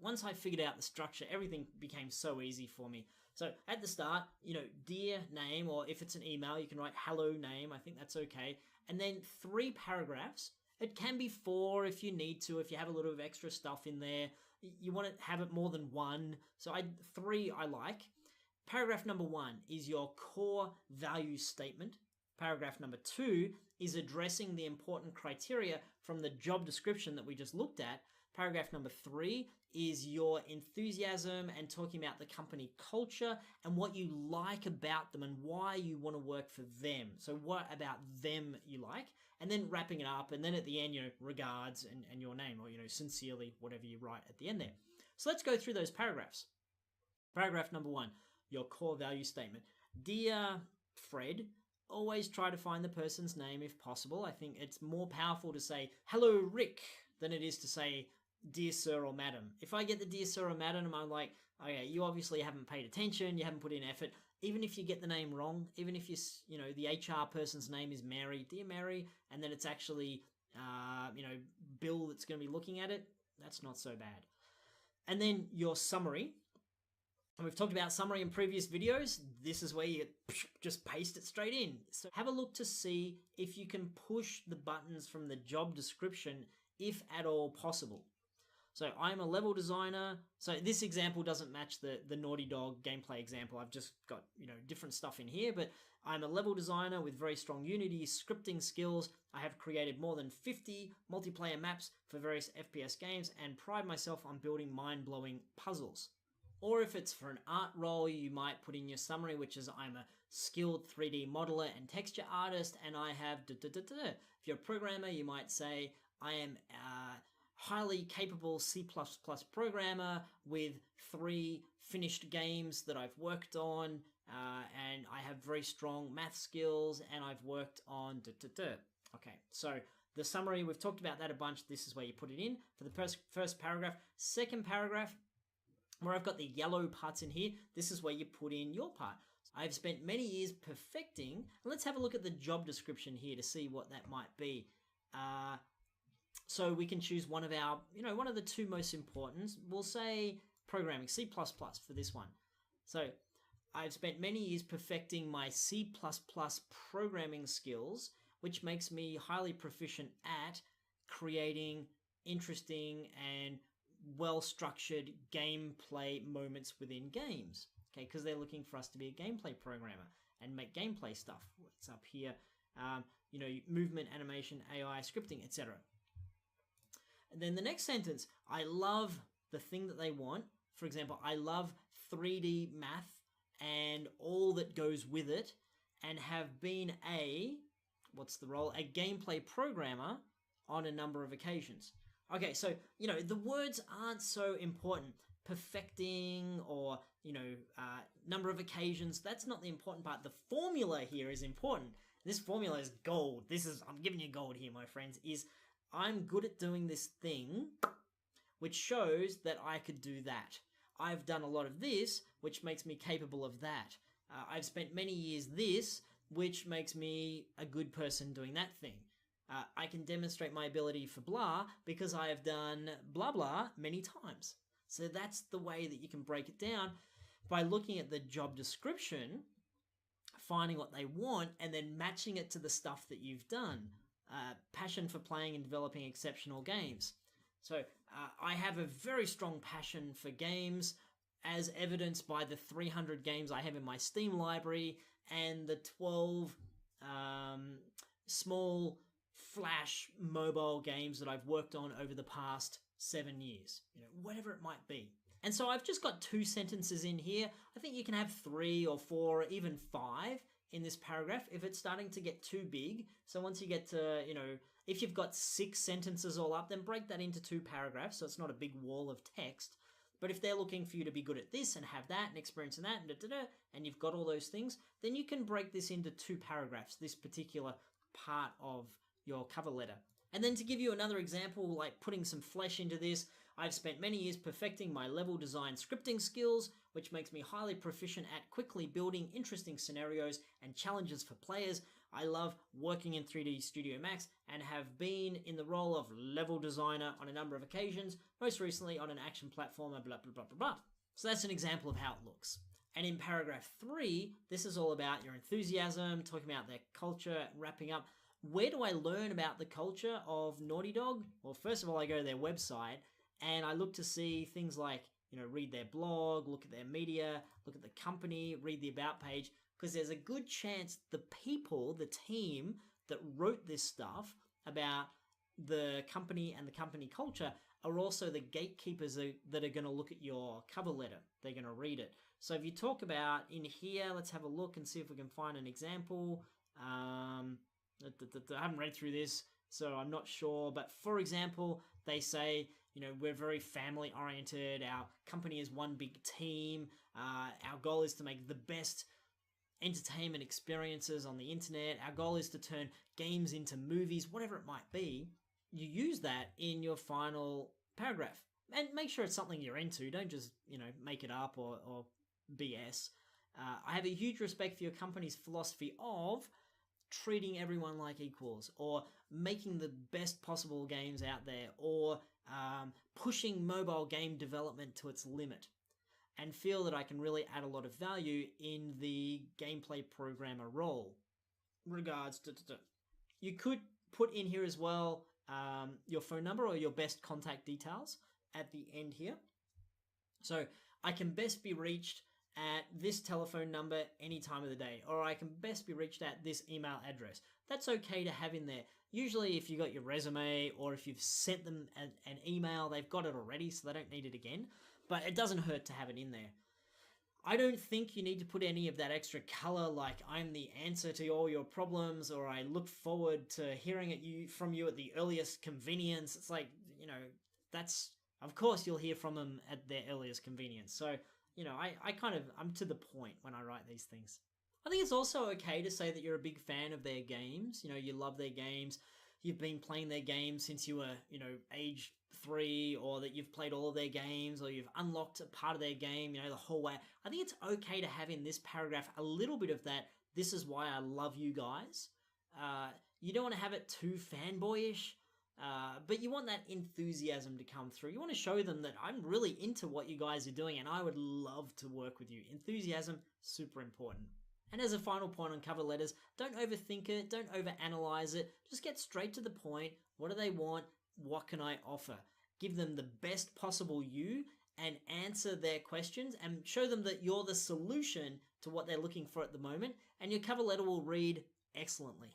Once I figured out the structure, everything became so easy for me. So at the start, you know, dear name, or if it's an email, you can write hello name. I think that's okay. And then 3 paragraphs. It can be 4 if you need to, if you have a little bit of extra stuff in there. You want to have it more than 1. So 3 I like. Paragraph number 1 is your core value statement. Paragraph number 2 is addressing the important criteria from the job description that we just looked at. Paragraph number 3 is your enthusiasm and talking about the company culture and what you like about them and why you want to work for them. So what about them you like? And then wrapping it up, and then at the end, you know, regards and your name, or, you know, sincerely, whatever you write at the end there. So let's go through those paragraphs. Paragraph number 1, your core value statement. Dear Fred, always try to find the person's name if possible. I think it's more powerful to say, hello, Rick, than it is to say, dear sir or madam. If I get the dear sir or madam, I'm like, okay, you obviously haven't paid attention, you haven't put in effort. even if you get the name wrong, even if the HR person's name is Mary, dear Mary, and then it's actually, Bill that's going to be looking at it, that's not so bad. And then your summary. And we've talked about summary in previous videos. This is where you just paste it straight in. So have a look to see if you can push the buttons from the job description, if at all possible. So I'm a level designer. So this example doesn't match the Naughty Dog gameplay example. I've just got, different stuff in here, but I'm a level designer with very strong Unity scripting skills. I have created more than 50 multiplayer maps for various FPS games and pride myself on building mind-blowing puzzles. Or if it's for an art role, you might put in your summary, which is I'm a skilled 3D modeler and texture artist, and I have If you're a programmer, you might say I am a highly capable C++ programmer with 3 finished games that I've worked on, and I have very strong math skills, and I've worked on Okay, so the summary, we've talked about that a bunch. This is where you put it in for the first paragraph. Second paragraph, where I've got the yellow parts in here, this is where you put in your part. I've spent many years perfecting, and let's have a look at the job description here to see what that might be. So we can choose one of our, one of the 2 most important. We'll say programming, C++ for this one. So I've spent many years perfecting my C++ programming skills, which makes me highly proficient at creating interesting and well-structured gameplay moments within games, okay, because they're looking for us to be a gameplay programmer and make gameplay stuff. It's up here, movement, animation, AI, scripting, etc. And then the next sentence, I love the thing that they want. For example, I love 3D math and all that goes with it, and have been a gameplay programmer on a number of occasions. Okay, so, the words aren't so important. Perfecting or, number of occasions, that's not the important part. The formula here is important. This formula is gold. I'm giving you gold here, my friends, is I'm good at doing this thing, which shows that I could do that. I've done a lot of this, which makes me capable of that. I've spent many years this, which makes me a good person doing that thing. I can demonstrate my ability for blah because I have done blah blah many times. So that's the way that you can break it down, by looking at the job description, finding what they want, and then matching it to the stuff that you've done. Passion for playing and developing exceptional games. So I have a very strong passion for games, as evidenced by the 300 games I have in my Steam library and the 12 small Flash mobile games that I've worked on over the past 7 years, whatever it might be. And so I've just got 2 sentences in here. I think you can have 3 or 4, or even 5 in this paragraph if it's starting to get too big. So once you get to, if you've got 6 sentences all up, then break that into 2 paragraphs so it's not a big wall of text. But if they're looking for you to be good at this and have that and experience in that and you've got all those things, then you can break this into 2 paragraphs, this particular part of your cover letter. And then to give you another example, like putting some flesh into this, I've spent many years perfecting my level design scripting skills, which makes me highly proficient at quickly building interesting scenarios and challenges for players. I love working in 3D Studio Max and have been in the role of level designer on a number of occasions, most recently on an action platformer, blah, blah, blah, blah, blah. So that's an example of how it looks. And in paragraph 3, this is all about your enthusiasm, talking about their culture, wrapping up. Where do I learn about the culture of Naughty Dog? Well, first of all, I go to their website and I look to see things like, read their blog, look at their media, look at the company, read the about page, because there's a good chance the people, the team that wrote this stuff about the company and the company culture are also the gatekeepers that are going to look at your cover letter. They're going to read it. So if you talk about in here, let's have a look and see if we can find an example. I haven't read through this, so I'm not sure. But for example, they say, we're very family oriented. Our company is one big team. Our goal is to make the best entertainment experiences on the internet. Our goal is to turn games into movies, whatever it might be. You use that in your final paragraph and make sure it's something you're into. Don't just, make it up or BS. I have a huge respect for your company's philosophy of treating everyone like equals, or making the best possible games out there, or pushing mobile game development to its limit, and feel that I can really add a lot of value in the gameplay programmer role. Regards. You could put in here as well your phone number or your best contact details at the end here. So I can best be reached at this telephone number any time of the day, or I can best be reached at this email address. That's okay to have in there. Usually if you got your resume or if you've sent them an email, they've got it already, so they don't need it again, but it doesn't hurt to have it in there. I don't think you need to put any of that extra color like I'm the answer to all your problems, or I look forward to hearing from you at the earliest convenience. It's like, that's, of course you'll hear from them at their earliest convenience. So, I'm to the point when I write these things. I think it's also okay to say that you're a big fan of their games. You love their games. You've been playing their games since you were, age 3, or that you've played all of their games, or you've unlocked a part of their game, the whole way. I think it's okay to have in this paragraph a little bit of that. This is why I love you guys. You don't want to have it too fanboyish. But you want that enthusiasm to come through. You want to show them that I'm really into what you guys are doing and I would love to work with you. Enthusiasm, super important. And as a final point on cover letters, don't overthink it, don't overanalyze it. Just get straight to the point. What do they want? What can I offer? Give them the best possible you and answer their questions and show them that you're the solution to what they're looking for at the moment, and your cover letter will read excellently.